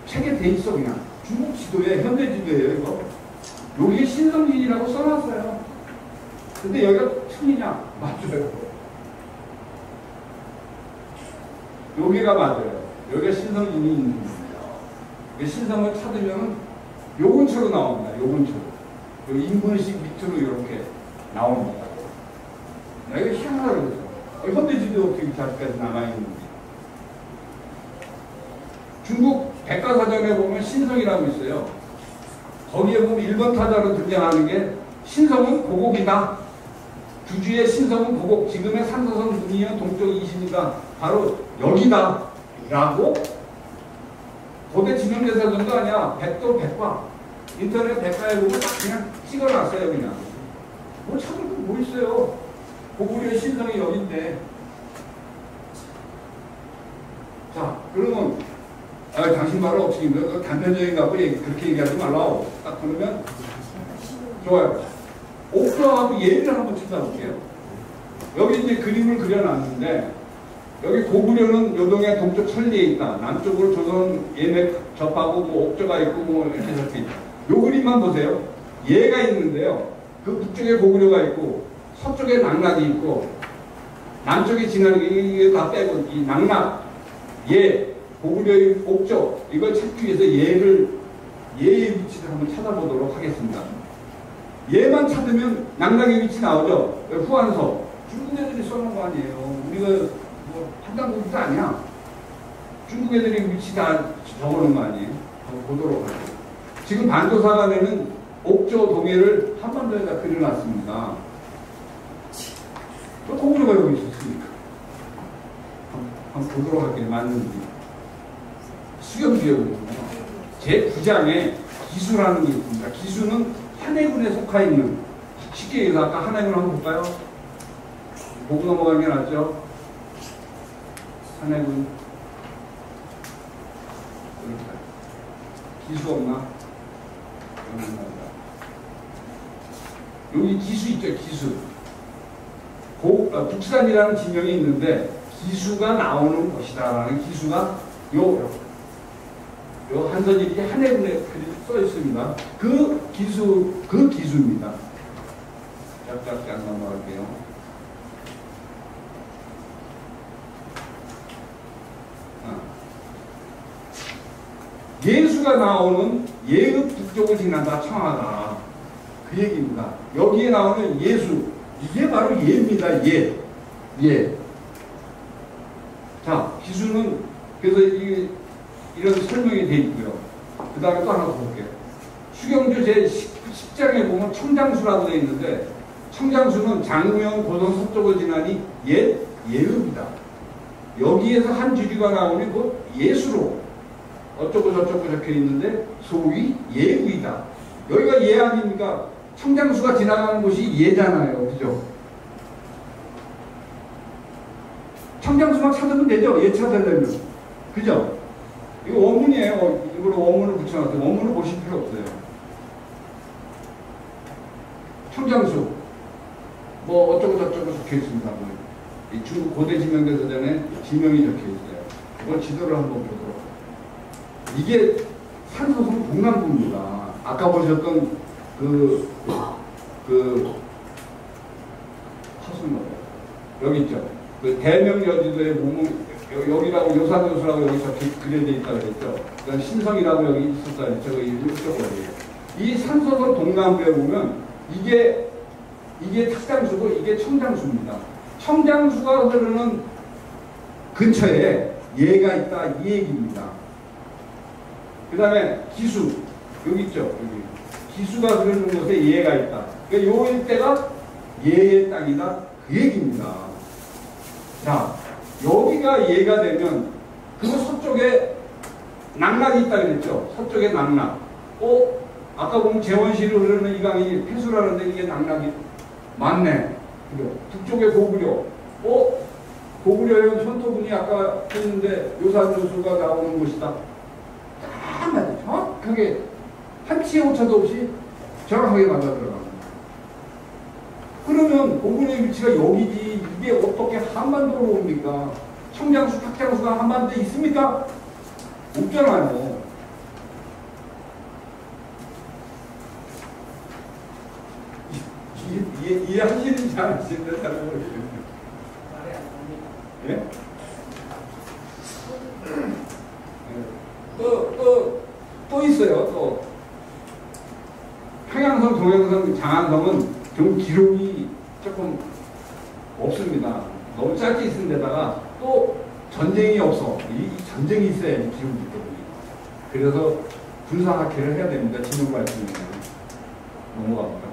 책에 돼 있어. 그냥 중국 지도에 현대 지도예요. 이거 여기에 신성진이라고 써놨어요. 근데 여기가 틀리냐? 맞아요. 여기가 맞아요. 여기가 신성진이 있는 거예요. 신성을 찾으면 요 근처로 나옵니다. 요 근처로. 요 인문식 밑으로 이렇게 나옵니다. 이게 희한하다 그러죠. 현대지도 어떻게 이렇게 아직까지 남아있는지. 중국 백과사전에 보면 신성이라고 있어요. 거기에 보면 1번 타자로 등장하는 게 신성은 고곡이다. 주주의 신성은 고곡, 지금의 산서성 문이현 동쪽 이신이다. 바로 여기다. 라고 고대 지명대사전도 아니야. 백도 백과. 인터넷 백과에 보면 딱 그냥 찍어놨어요. 그냥. 뭐 찾을 거 뭐 있어요. 고구려의 신성이 여긴데. 자, 그러면 당신 말은 없이 단편적인 거 그렇게 얘기하지 말라. 딱 그러면 좋아요. 옥조하고 예를 한번 찾아볼게요. 여기 이제 그림을 그려놨는데 여기 고구려는 요동의 동쪽 천리에 있다. 남쪽으로 조선 예맥 접하고 뭐 옥조가 있고 뭐 이렇게 적혀 있다. 요 그림만 보세요. 예가 있는데요. 그 북쪽에 고구려가 있고 서쪽에 낙락이 있고 남쪽에 지나는 게 이게 다 빼고 이 낙락, 예, 고구려의 옥조 이걸 찾기 위해서 예의 위치를 한번 찾아보도록 하겠습니다. 예만 찾으면 낙락의 위치 나오죠. 후한서 중국 애들이 써놓은 거 아니에요. 우리가 뭐 한국도 아니야. 중국 애들이 위치 다 적어놓은 거 아니에요. 한번 보도록 할게요. 지금 반도사관에는 옥조 동해를 한반도에다 그려놨습니다. 또 고구려가 여기 있었으니까. 한번 보도록 할게요. 맞는지. 수경지에 보면 제9장에 기수라는 게 있습니다. 기수는 한해군에 속하 있는, 쉽게 얘기해서 아까 한해군 한번 볼까요? 보고 넘어가는 게 낫죠? 한해군. 기수 없나? 여기 기수 있죠, 기수. 북산이라는 지명이 있는데 기수가 나오는 곳이다라는 기수가 요 한서질이 한해군에 써 있습니다. 그 기수입니다. 짝짝짝 넘어갈게요. 예수가 나오는 예의 북쪽을 지난다 청하다. 그 얘기입니다. 여기에 나오는 예수, 이게 바로 예입니다. 예. 자, 기수는 그래서 이런 설명이 돼 있고요. 그 다음에 또 하나 더 볼게요. 수경주 제10장에 보면 청장수라고 돼 있는데 청장수는 장구형 고성 서쪽을 지나니 예읍이다. 여기에서 한 주류가 나오니 곧 예수로 어쩌고 저쩌고 적혀 있는데 소위 예의다. 여기가 예 아닙니까? 청장수가 지나가는 곳이 예잖아요. 그죠? 청장수만 찾으면 되죠? 예 찾으려면. 그죠? 이거 원문이에요. 이걸로 원문을 붙여놨어요. 원문을 보실 필요 없어요. 청장수. 뭐 어쩌고 저쩌고 적혀 있습니다. 이 중국 고대 지명대사전에 지명이 적혀 있어요. 이걸 지도를 한번 보도록. 이게 산소성 동남부입니다. 아까 보셨던 여기 있죠. 그 대명여지도에 보면 여기라고 요산요수라고 여기 그려져 있다고 그랬죠. 그다음 신성이라고 여기 있었다 그랬죠. 이쪽으로예요. 이 산소성 동남부에 보면 이게 탁장수고 이게 청장수입니다. 청장수가 흐르는 근처에 얘가 있다 이 얘기입니다. 그 다음에 기수 여기 있죠. 여기 기수가 흐르는 곳에 얘가 있다. 그러니까 요 일대가 얘의 땅이다 그 얘기입니다. 자, 여기가 얘가 되면 그 서쪽에 낙락이 있다 그랬죠. 서쪽에 낙락. 아까 보면 재원시로 흐르는 이 강이 폐수라는데 이게 낙락이 맞네. 그죠? 북쪽에 고구려. 고구려의 현토군이 아까 했는데 요산요수가 나오는 곳이다. 딱 맞아. 정확하게 한치의 오차도 없이 정확하게 맞아 들어갑니다. 그러면 고구려의 위치가 여기지 이게 어떻게 한반도로 옵니까? 청장수, 탁장수가 한반도에 있습니까? 없잖아요. 이해하시는지 안 하시는지 잘 모르겠어요. 예? 또 있어요. 또 평양성, 동양성, 장안성은 좀 기록이 조금 없습니다. 너무 짧게 있는 데다가 또 전쟁이 없어. 이 전쟁이 있어야지 기록이 있거든요. 그래서 군사학회를 해야 됩니다. 진영 말씀이면 넘어갑니다.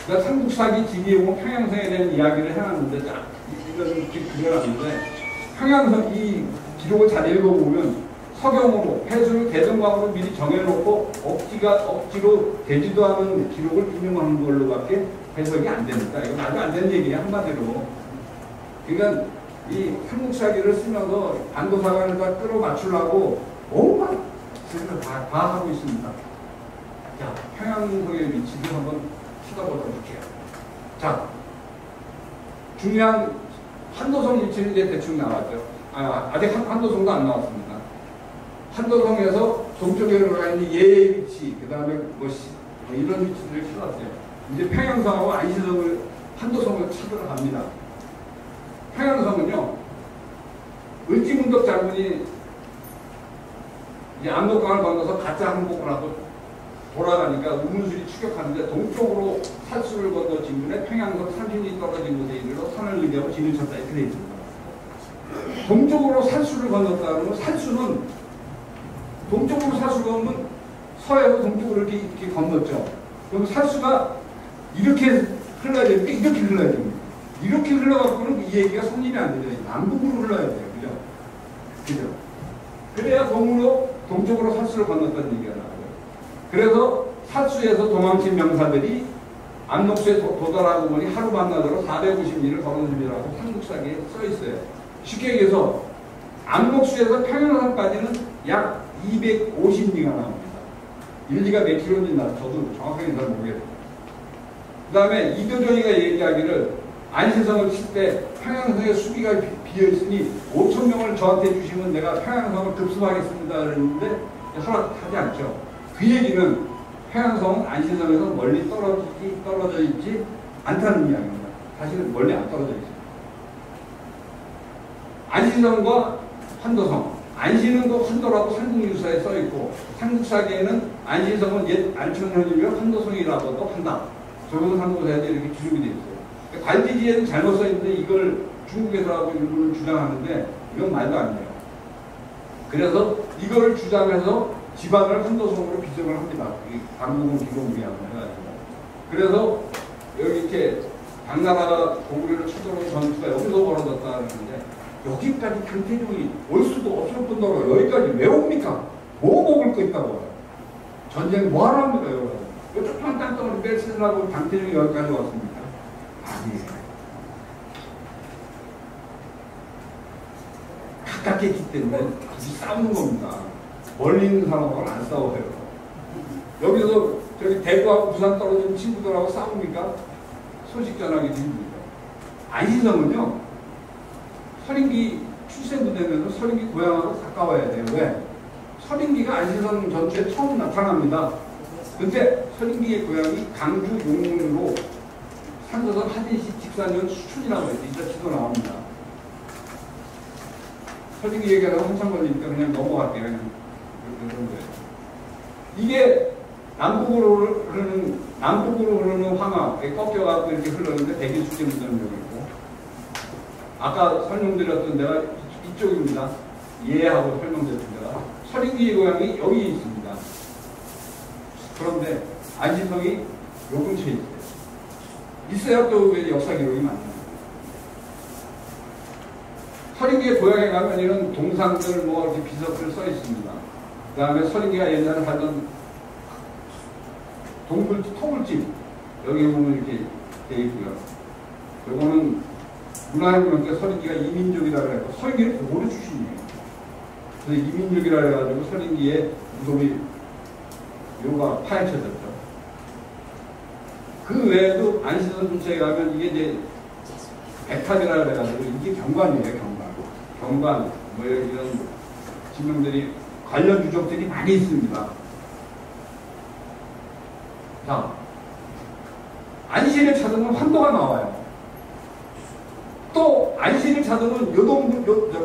그러니까 삼국사기 지기용은 평양성에 대한 이야기를 해놨는데 자, 이거는 이렇게 그려놨는데 평양성 이 기록을 잘 읽어보면 서경으로 폐수를 대동강으로 미리 정해놓고 억지로 되지도 않은 기록을 인용하는 걸로밖에 해석이 안 됩니다. 이건 말도 안 되는 얘기예요. 한마디로. 그러니까 이 삼국사기를 쓰면서 반도사관을 다 끌어맞추려고 온갖 짓을 다 하고 있습니다. 자, 평양성의 위치를 한번 쳐다보도록 할게요. 자, 중요한 한도성 위치는 이제 대충 나왔죠. 아직 한도성도 안 나왔습니다. 한도성에서 동쪽에 올라가 있는 예의 위치, 그 다음에 뭐 이런 위치들을 찾았어요. 이제 평양성하고 안시성을, 한도성을 찾으러 갑니다. 평양성은요, 을지문덕 장군이 이제 압록강을 건너서 가짜 항복을 하고 돌아가니까 우문술이 추격하는데 동쪽으로 살수를 건너 진군에 평양성 30리 떨어진 곳에 이르러 산을 의지하고 진을 쳤다 이렇게 되어 있습니다. 동쪽으로 살수를 건넜다는 건 살수는 동쪽으로 살수가 오면 서해에서 동쪽으로 이렇게 건넜죠. 그럼 살수가 이렇게 흘러야 되니까 이렇게 흘러야 됩니다. 이렇게 흘러갖고는 이 얘기가 성립이 안 되죠. 남북으로 흘러야 돼요. 그죠? 그죠? 그래야 동쪽으로 살수를 건넜다는 얘기가 나와요. 그래서 살수에서 도망친 명사들이 안록수에 도달하고 보니 하루 만나도록 450리를 걸어줍니다라고 삼국사기에 써 있어요. 쉽게 얘기해서 안록수에서 평양성까지는 약 250리가 나옵니다. 1리가 몇 킬로인지 저도 정확하게 잘 모르겠어요. 그 다음에 이도정이가 얘기하기를 안시성을 칠 때 평양성의 수비가 비어있으니 5,000명을 저한테 주시면 내가 평양성을 급습하겠습니다. 그랬는데 허락하지 않죠. 그 얘기는 평양성은 안시성에서 멀리 떨어져 있지 않다는 이야기입니다. 사실은 멀리 안 떨어져 있어요. 안시성과 한도성. 안시는 또 한도라고 삼국유사에 써있고 삼국사기에는 안시성은 옛 안천현이며 한도성이라고도 한다. 조선 삼국사에도 이렇게 기록이 되어 있어요. 관지지에는 잘못 써있는데 이걸 중국에서 하고 일본을 주장하는데 이건 말도 안 돼요. 그래서 이거를 주장해서 지방을 한도성으로 비정을 합니다. 당국은 기록위함을 해가지고. 그래서 여기 이렇게 당나라가 고구려를 쳐들어온 전투가 여기서 벌어졌다는데 여기까지 강태종이 올 수도 없을 뿐더러 여기까지 왜 옵니까? 뭐 먹을 거 있다고. 전쟁 뭐 하러 합니까? 여기 조그만 땅덩어리 뺏으려고 강태종이 여기까지 왔습니까? 아니에요. 가깝게 있기 때문에 같이 싸우는 겁니다. 멀리 있는 사람하고는 안 싸워요. 여기서 저기 대구하고 부산 떨어진 친구들하고 싸웁니까? 소식 전하기 힘듭니다. 안시성은요, 서린기 출생부되면서 서린기 고향하고 가까워야 돼요. 왜? 서린기가 안시성 전투에 처음 나타납니다. 근데 서린기의 고향이 강주 용문으로 산도선 하진시 직산면 수촌이라고 해서 이따 지도 나옵니다. 서린기 얘기하다가 한참 걸리니까 그냥 넘어갈게요. 그냥 그런 거예요. 이게 남북으로 흐르는 황하에 꺾여가지고 이렇게 흘렀는데 백일축제 문전력이 있고 아까 설명드렸던 데가 이쪽입니다. 예하고 설명드렸던 데가 서린기의 고향이 여기 있습니다. 그런데 안시성이 요 근처에 있어요. 있어야 또 왜 역사 기록이 많나요? 서린기의 고향에 가면 이런 동상들 뭐 이렇게 비석들 써 있습니다. 그 다음에 서린기가 옛날에 살던 토굴집 여기 보면 이렇게 되어 있고요. 요거는 문화유물원께 서린기가 이민족이라고 해서 서린기는 고구려 출신이에요. 그래서 이민족이라 해가지고 서린기의 무덤이 요가 파헤쳐졌죠. 그 외에도 안시성 근처에 가면 이게 이제 백탑이라 해가지고 이게 경관이에요. 경관 뭐 이런 지명들이 관련 유적들이 많이 있습니다. 자, 안시를 찾으면 환도가 나와요. 또 안시를 찾으면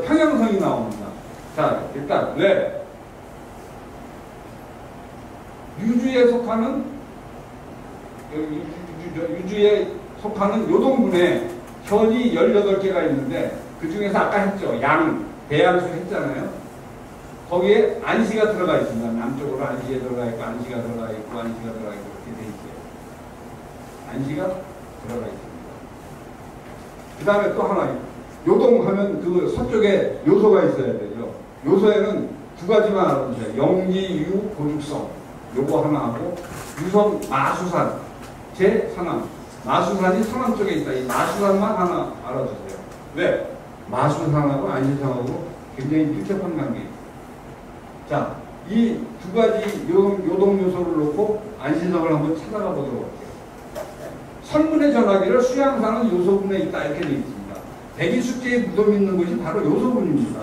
평양성이 나옵니다. 자, 일단 왜 유주에 속하는 요동군에 현이 18개가 있는데 그 중에서 아까 했죠. 대양수 했잖아요. 거기에 안시가 들어가 있습니다. 남쪽으로 안시에 들어가 있고 안시가 들어가 있고 안시가 들어가 있고 이렇게 돼 있어요. 안시가 들어가 있습니다. 그 다음에 또 하나 요동하면 그 서쪽에 요소가 있어야 되죠. 요소에는 두 가지만 알아두세요. 영지, 유, 고죽성 요거 하나 하고 유성, 마수산 제3함 마수산이 서남 쪽에 있다. 이 마수산만 하나 알아두세요. 왜? 마수산하고 안시성하고 굉장히 밀접한 관계예요. 자, 이 두 가지 요동 요소를 놓고 안시성을 한번 찾아가 보도록 할게요. 설문의 전하기를 수양사는 요소군에 있다 이렇게 되어 있습니다. 백이숙제에 무덤이 있는 곳이 바로 요소군입니다.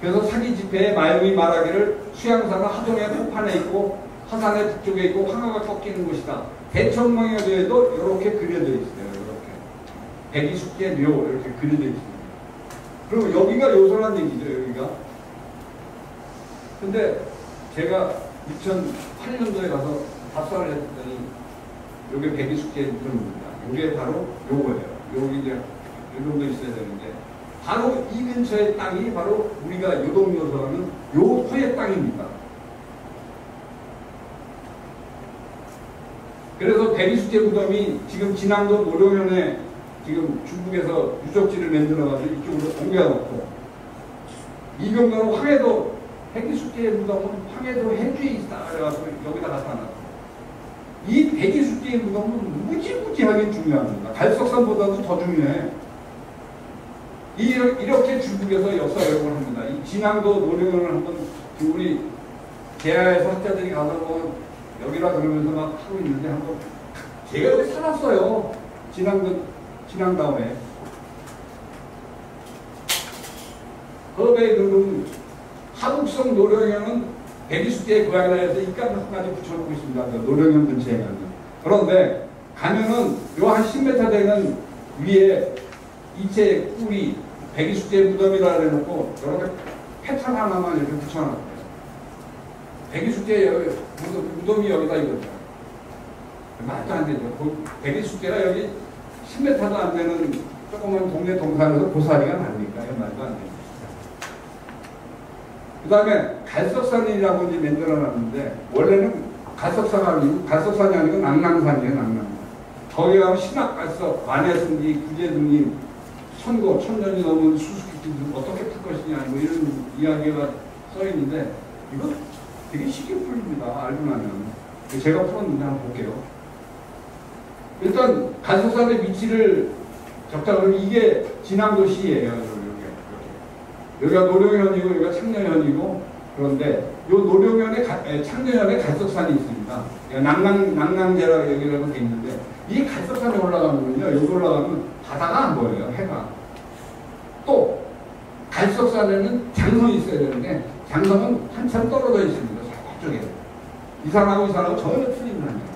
그래서 사기 집회에 마용이 말하기를 수양사는 하동의 호판에 있고 하산의 북쪽에 있고 황하가 꺾이는 곳이다. 대천망에도 이렇게 그려져 있어요. 이렇게 백이숙제 묘 이렇게 그려져 있습니다. 그리고 여기가 요소란 얘기죠. 여기가. 근데 제가 2008년도에 가서 답사를 했더니 요게 백이숙제 무덤입니다. 요게 바로 요거예요. 여기 이제 이 정도 있어야 되는데 바로 이 근처의 땅이 바로 우리가 요동요소라는 요 터의 땅입니다. 그래서 백이숙제 무덤이 지금 진앙도 노령현에 지금 중국에서 유적지를 만들어가지고 이쪽으로 옮겨놓고 이병도는 황해도 백이숙제 무덤은 황해도 해주에 있다 그래가지고 여기다 갖다 놨고 이 백이숙제 무덤은 무지무지하게 중요합니다. 갈석산보다도 더 중요해. 이렇게 중국에서 역사 왜곡을 합니다. 이 진앙도 노령현을 한번 우리 대하에서 학자들이 가서 뭐 여기라 그러면서 막 하고 있는데 한번 제가 여기 살았어요. 진앙다운에河北그 하북성 노령현은 백이숙제의 고향이라 해서 입간까지 붙여놓고 있습니다. 그 노령현 근처에 가면. 그런데 가면은 요 한 10m 되는 위에 이체 꿀이 백이숙제 무덤이라 해놓고 이렇게 패턴 하나만 이렇게 붙여놨어요. 백이숙제 무덤이 여기다 이거죠. 말도 안 되죠. 백이숙제가 여기 10m도 안 되는 조그만 동네 동산에서 고사리가 납니까? 말도 안 됩니다. 그 다음에 갈석산이라고 이제 만들어놨는데 원래는 갈석산이 아니고 낙랑산이에요. 낙랑산. 거기 가면 신학갈석, 관해승리, 구제등리, 천고, 천년이 넘은 수수께끼 어떻게 풀 것이냐 뭐 이런 이야기가 써있는데 이거 되게 쉽게 풀립니다. 알고 나면. 제가 풀었는데 한번 볼게요. 일단 갈석산의 위치를 적자 그러면 이게 진앙도시예요. 여기가 노령현이고 여기가 창녀현이고 그런데 요 노령현에 창녀현에 갈석산이 있습니다. 낙랑제라고 여기라고 돼 있는데 이 갈석산에 올라가면요. 여기 올라가면 바다가 안 보여요. 해가. 또 갈석산에는 장성이 있어야 되는데 장성은 한참 떨어져 있습니다. 저쪽에. 이 사람하고 전혀 틀린 사람이에요.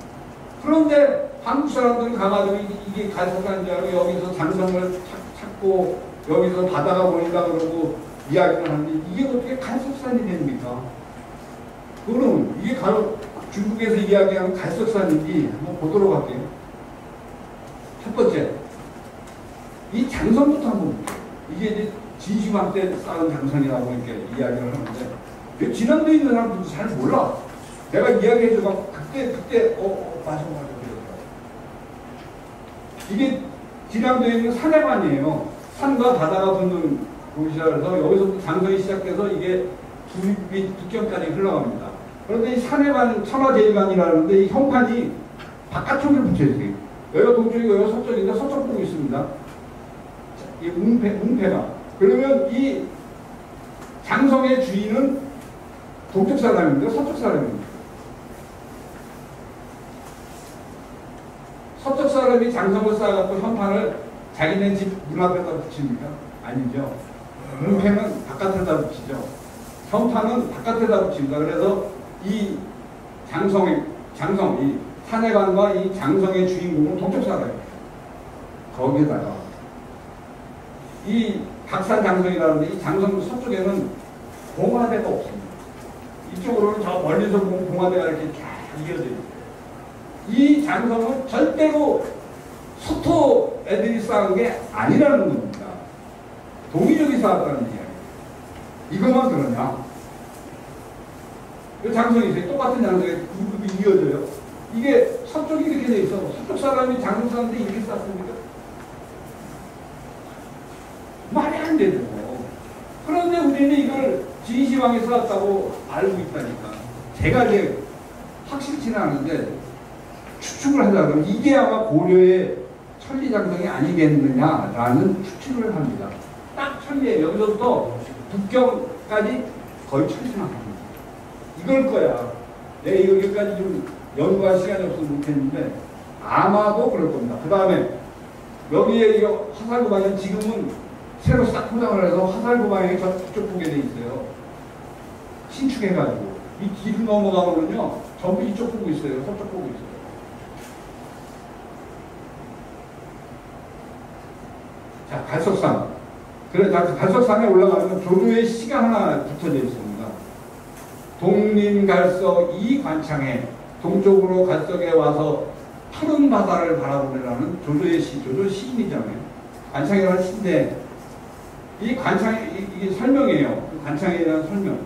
그런데 한국 사람들은 가가지고 이게 갈석산인 줄 알고 여기서 장성을 찾고 여기서 바다가 보인다 그러고 이야기를 하는데 이게 어떻게 갈석산이 됩니까? 그럼 이게 중국에서 이야기하는 갈석산인지 한번 보도록 할게요. 첫 번째, 이 장성부터 한번 볼게요. 이게 이제 진시황 때 쌓은 장성이라고 이렇게 이야기를 하는데, 진앙도에 있는 사람들도 잘 몰라. 내가 이야기해줘서 그때 맞아. 이게 진앙도에 있는 산해관이에요. 산과 바다가 붙는 곳이라 해서 여기서부터 장성이 시작돼서 이게 북경까지 흘러갑니다. 그런데 이 산해관, 천하제일관이라는데 이 형판이 바깥쪽에 붙여있어요. 여기가 동쪽이고 여기가 서쪽인데 서쪽 보고 있습니다. 이 웅패가. 그러면 이 장성의 주인은 동쪽 사람인데 서쪽 사람입니다. 서쪽 사람이 장성을 쌓아갖고 현판을 자기네 집 문 앞에다 붙입니까? 아니죠. 웅패는 바깥에다 붙이죠. 현판은 바깥에다 붙입니다. 그래서 이 장성, 이 산해관과 이 장성의 주인공은 동쪽 사람이에요. 거기에다가 이 박산 장성이라는데 이 장성 서쪽에는 봉화대가 없습니다. 이쪽으로는 저 멀리서 보면 봉화대가 이렇게 쫙 이어져 있어요. 이 장성은 절대로 서토 애들이 쌓은 게 아니라는 겁니다. 동이족이 쌓았다는 이야기. 이것만 그러냐? 이 장성이 있어요. 똑같은 장성이 이어져요. 이게 서쪽이 이렇게 돼 있어. 서쪽 사람이 장성 사는데 이렇게 쌓습니까? 말이 안 되죠. 그런데 우리는 이걸 진시황이 쌓았다고 알고 있다니까. 제가 이제 확실치는 않은데 추측을 하자면 이게 아마 고려의 천리장성이 아니겠느냐라는 추측을 합니다. 딱 천리에 여기서부터 북경까지 거의 천리장성입니다. 이걸 거야. 내가 여기까지 좀 연구할 시간이 없어서 못했는데 아마도 그럴 겁니다. 그 다음에 여기에 이거 화살구방은 지금은 새로 싹 포장을 해서 화살구방에 저쪽 보게 돼 있어요. 신축해가지고 이 뒤로 넘어가면요 전부 이쪽 보고 있어요. 서쪽 보고 있어요. 자, 갈석산. 그래, 갈석산에 올라가면 조조의 시가 하나 붙어져 있습니다. 동림갈석 이 관창에 동쪽으로 갈석에 와서 푸른 바다를 바라보내라는 조조의 시, 조조 시인이잖아요. 관창이라는 시인데 이 관창이 이게 설명이에요. 관창이라는 설명.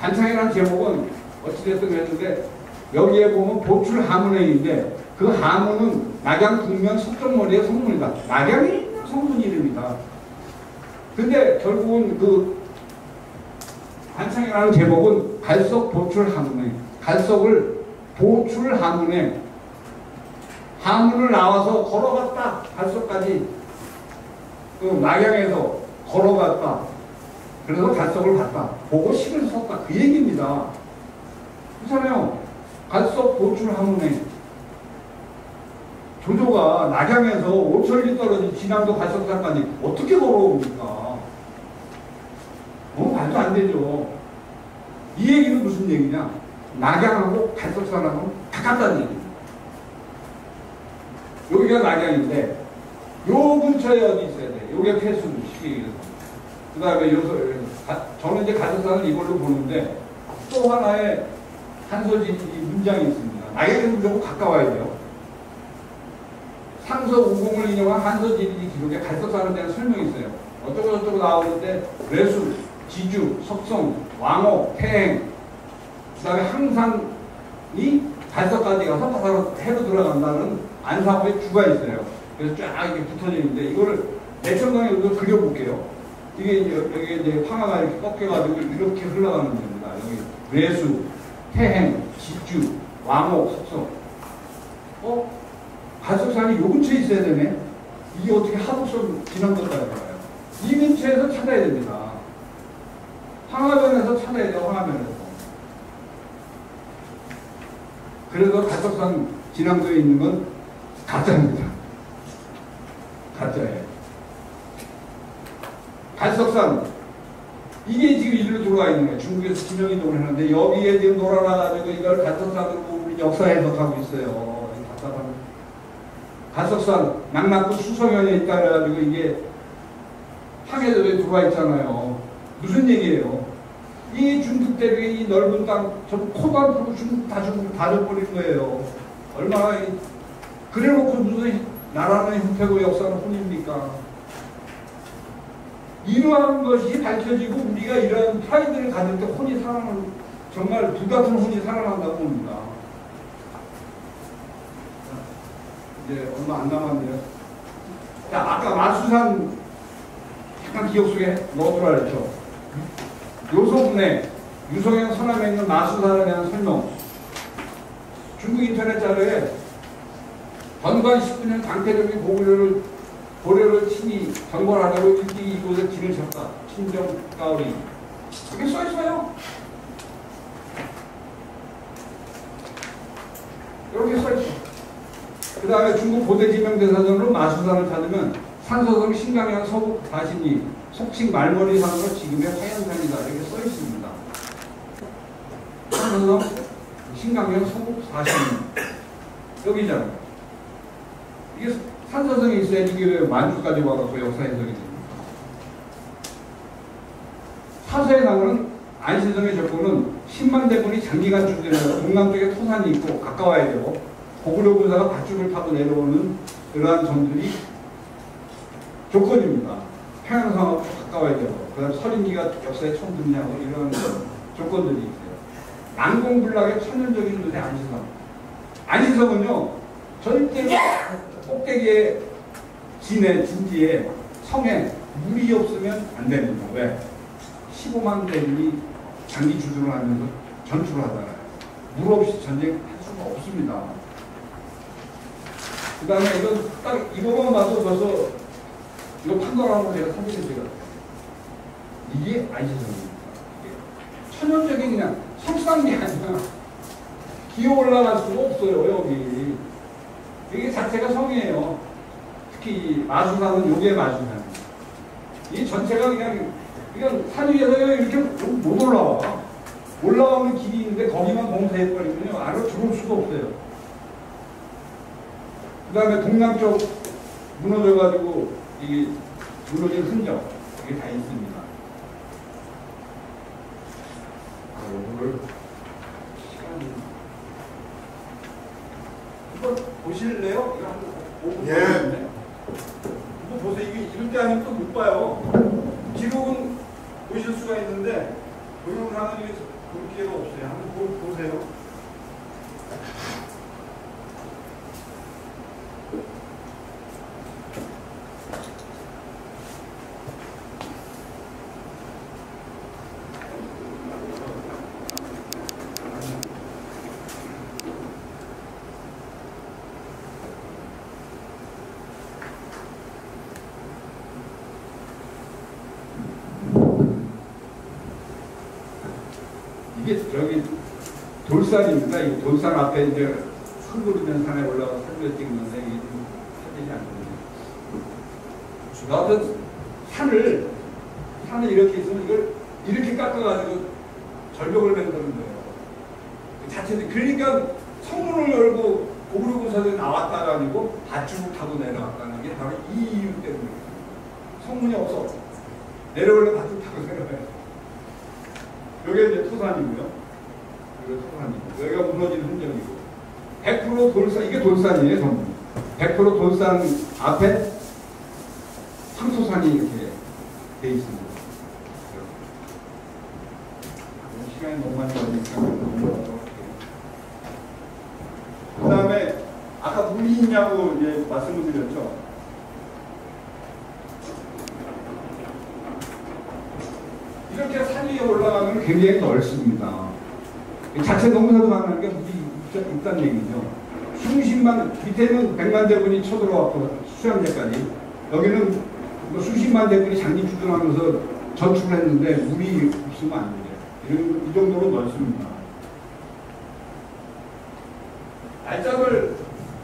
관창이라는 제목은 어찌됐든 그랬는데 여기에 보면 보출 하문행인데 그 하문은 낙양 북면 서쪽머리의 성문이다. 낙양이 성문 이름이다. 근데 결국은 그 관창이라는 제목은 갈석 보출 하문행. 갈석을 보출 하문행. 하문을 나와서 걸어갔다. 갈석까지 그 낙양에서 걸어갔다. 그래서 갈석을 봤다. 보고 시를 썼다. 그 얘기입니다. 그렇잖아요. 갈석 보출 하문행. 조조가 낙양에서 5천리 떨어진 진앙도 갈석산까지 어떻게 걸어옵니까? 말도 안 되죠. 이 얘기는 무슨 얘기냐? 낙양하고 갈석산하고 가깝다는 얘기입니다. 여기가 낙양인데 요 근처에 어디 있어야 돼? 요게 폐수 쉽게 얘기해서. 그 다음에 저는 이제 갈석산을 이걸로 보는데 또 하나의 한서지 문장이 있습니다. 낙양에서 무조건 가까워야 돼요. 상서 우공을 인용한 한서지리 기록에 갈석산에 대한 설명이 있어요. 어쩌고 나오는데 외수, 지주, 석성, 왕호, 태행 그 다음에 항상이 갈석까지 가서 바다로 해로 들어간다는 안사고의 주가 있어요. 그래서 쫙 이렇게 붙어져 있는데 이거를 내천강에 그려볼게요. 이게 여기 이제 황하가 이렇게 꺾여가지고 이렇게 흘러가는 겁니다. 여기 외수, 태행, 지주, 왕호, 석성. 갈석산이 요 근처에 있어야 되네. 이게 어떻게 하북선 진앙도까지 가요? 이 근처에서 찾아야 됩니다. 황하변에서 찾아야 돼요. 황하변에서. 그래서 갈석산 진앙도에 있는 건 가짜입니다. 가짜예요. 갈석산 이게 지금 일로 들어와 있는 거예요. 중국에서 지명이동을 했는데 여기에 지금 놀아나가지고 이걸 갈석산으로 우리 역사 해석하고 있어요. 답답한. 갈석산 낙낙도 수성현에 있다 그래가지고 이게 항해도에 들어와 있잖아요. 무슨 얘기예요? 이 중국 대륙의 이 넓은 땅 전부 코도 안 풀고 중국 다 줘버린 거예요. 얼마나 그래놓고 무슨 나라는 형태고 역사는 혼입니까? 이러한 것이 밝혀지고 우리가 이러한 프라이드를 가질 때 혼이 살아나는, 정말 불같은 혼이 살아난다고 봅니다. 이제 얼마 안 남았네요. 자, 아까 마수산 잠깐 기억 속에 넣어두라 그랬죠. 요소분에 유성현 서남에 있는 마수산에 대한 설명. 중국 인터넷 자료에 건관 19년 강태종이 고려를 친히 정벌하려고 일찍이 이곳에 길을 쳤다. 친정가오리. 이렇게 써있어요. 이렇게 써있어. 그 다음에 중국 고대 지명대사전으로 마수산을 찾으면 산서성 신강현 서북 42, 속칭 말머리산으로 지금의 화현산이다. 이렇게 써있습니다. 산서성 신강현 서북 42. 여기잖아. 이게 산서성이 있어야지 이게 왜 만주까지 와갖고 역사 해석이 됩니까? 사서에 나오는 안시성의 적군은 10만 대군이 장기간 출전해서 동남쪽에 토산이 있고 가까워야 되고 고구려 군사가 밧줄을 타고 내려오는 그러한 점들이 조건입니다. 평양성하고 가까워야 되고 그다음 서린기가 역사에 처음 듣냐고 이런 조건들이 있어요. 난공불락의 천연적인 눈의 안시성. 안시성은요 절대로 꼭대기에 진지에 성에 물이 없으면 안 됩니다. 왜? 15만 대군이 장기 주둔을 하면서 전투를 하잖아요. 물 없이 전쟁할 수가 없습니다. 그 다음에 이건 딱 이거만 봐도 벌써 이거 판단하고 제가 사진을 찍었어요. 이게 안시성입니다. 천연적인 그냥 석상이 아니라 기어 올라갈 수가 없어요. 여기 이게 자체가 성이에요. 특히 마수산은 요게 마수산. 이 전체가 그냥 산 위에서 이렇게 못 올라와. 올라오는 길이 있는데 거기만 봉쇄해버리면요 아래로 들어올 수가 없어요. 그 다음에 동남쪽 무너져가지고 이게 무너진 흔적 이게 다 있습니다. 오늘 시간이 이거 보실래요? 이거 한 5분 예. 이거 보세요. 이게 이럴 때 아니면 또 못 봐요. 기록은 보실 수가 있는데 동영상은 볼 기회가 없어요. 한번 보세요. 이게 저기 돌산입니다. 이 돌산 앞에 이제 흙으로 산에 올라가서 사진을 찍는데 이게 좀 사진이 안 되네요. 어떤 산을 이렇게 있으면 이걸 이렇게 깎아가지고 절벽을 만드는 거예요. 자체는 그러니까 성문을 열고 고구려 군사들이 나왔다가 아니고 밧줄을 타고 내려왔다는 게 바로 이 이유 때문이에요. 성문이 없어. 내려오려면 밧줄 타고 내려와요. 여기가 이제 토산이고요. 여기가 토산이고, 여기가 무너진 흔적이고, 100% 돌산, 이게 돌산이에요, 전부. 100% 돌산 앞에 황소산이 이렇게 돼 있습니다. 시간이 너무 많이 걸리니까 넘어가도록 할게요. 그 다음에, 아까 물이 있냐고 이제 말씀을 드렸죠. 이렇게 산 위에 올라가면 굉장히 넓습니다. 자체 농사도 많은 게 있다는 얘기죠. 수십만, 밑에는 100만 대군이 쳐들어왔고 수양제까지, 여기는 뭐 수십만 대군이 장기 주둔하면서 전투를 했는데 물이 없으면 안 돼요. 이 정도로 넓습니다.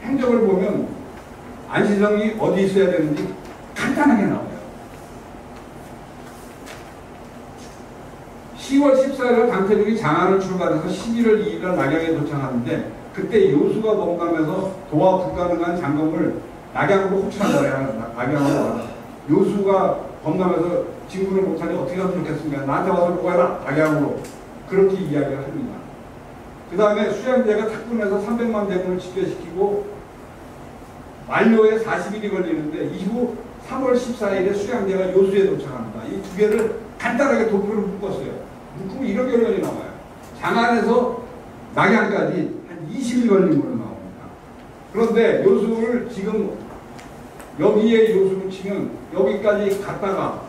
행적을 보면 안시성이 어디 있어야 되는지 간단하게 나와요. 10월 14일 강태종이 장안을 출발해서 11월 2일 낙양에 도착하는데 그때 요수가 범람해서 도와 불가능한 장검을 낙양으로 호출한다. 낙양으로 요수가 범람해서 진군을 못하니 어떻게 하면 좋겠습니까? 나한테 와서 보아라. 낙양으로. 그렇게 이야기를 합니다. 그 다음에 수양제가 탁군에서 300만 대군을 집결시키고 만료에 40일이 걸리는데 이후 3월 14일에 수양대가 요수에 도착합니다. 이 두 개를 간단하게 도표로 묶었어요. 묶으면 이런 결론이 나와요. 장안에서 낙양까지 한 20일 걸린 걸로 나옵니다. 그런데 요수를 지금 여기에 요수를 치면 여기까지 갔다가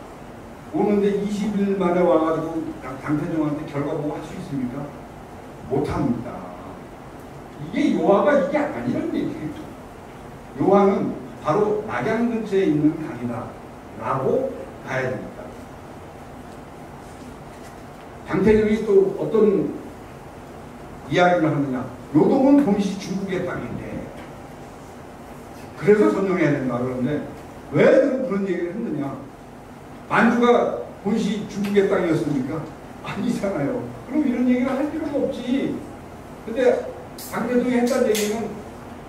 오는데 20일 만에 와가지고 장태종한테 결과 보고 할 수 있습니까? 못합니다. 이게 요하가 이게 아니란 얘기예요. 요하는 바로 낙양 근처에 있는 강이다 라고 봐야 됩니다. 장태종이 또 어떤 이야기를 하느냐. 요동은 본시 중국의 땅인데 그래서 전용해야 된다 그러는데 왜 그런 얘기를 했느냐. 만주가 본시 중국의 땅이었습니까? 아니잖아요. 그럼 이런 얘기를 할 필요가 없지. 근데 장태종이 했다는 얘기는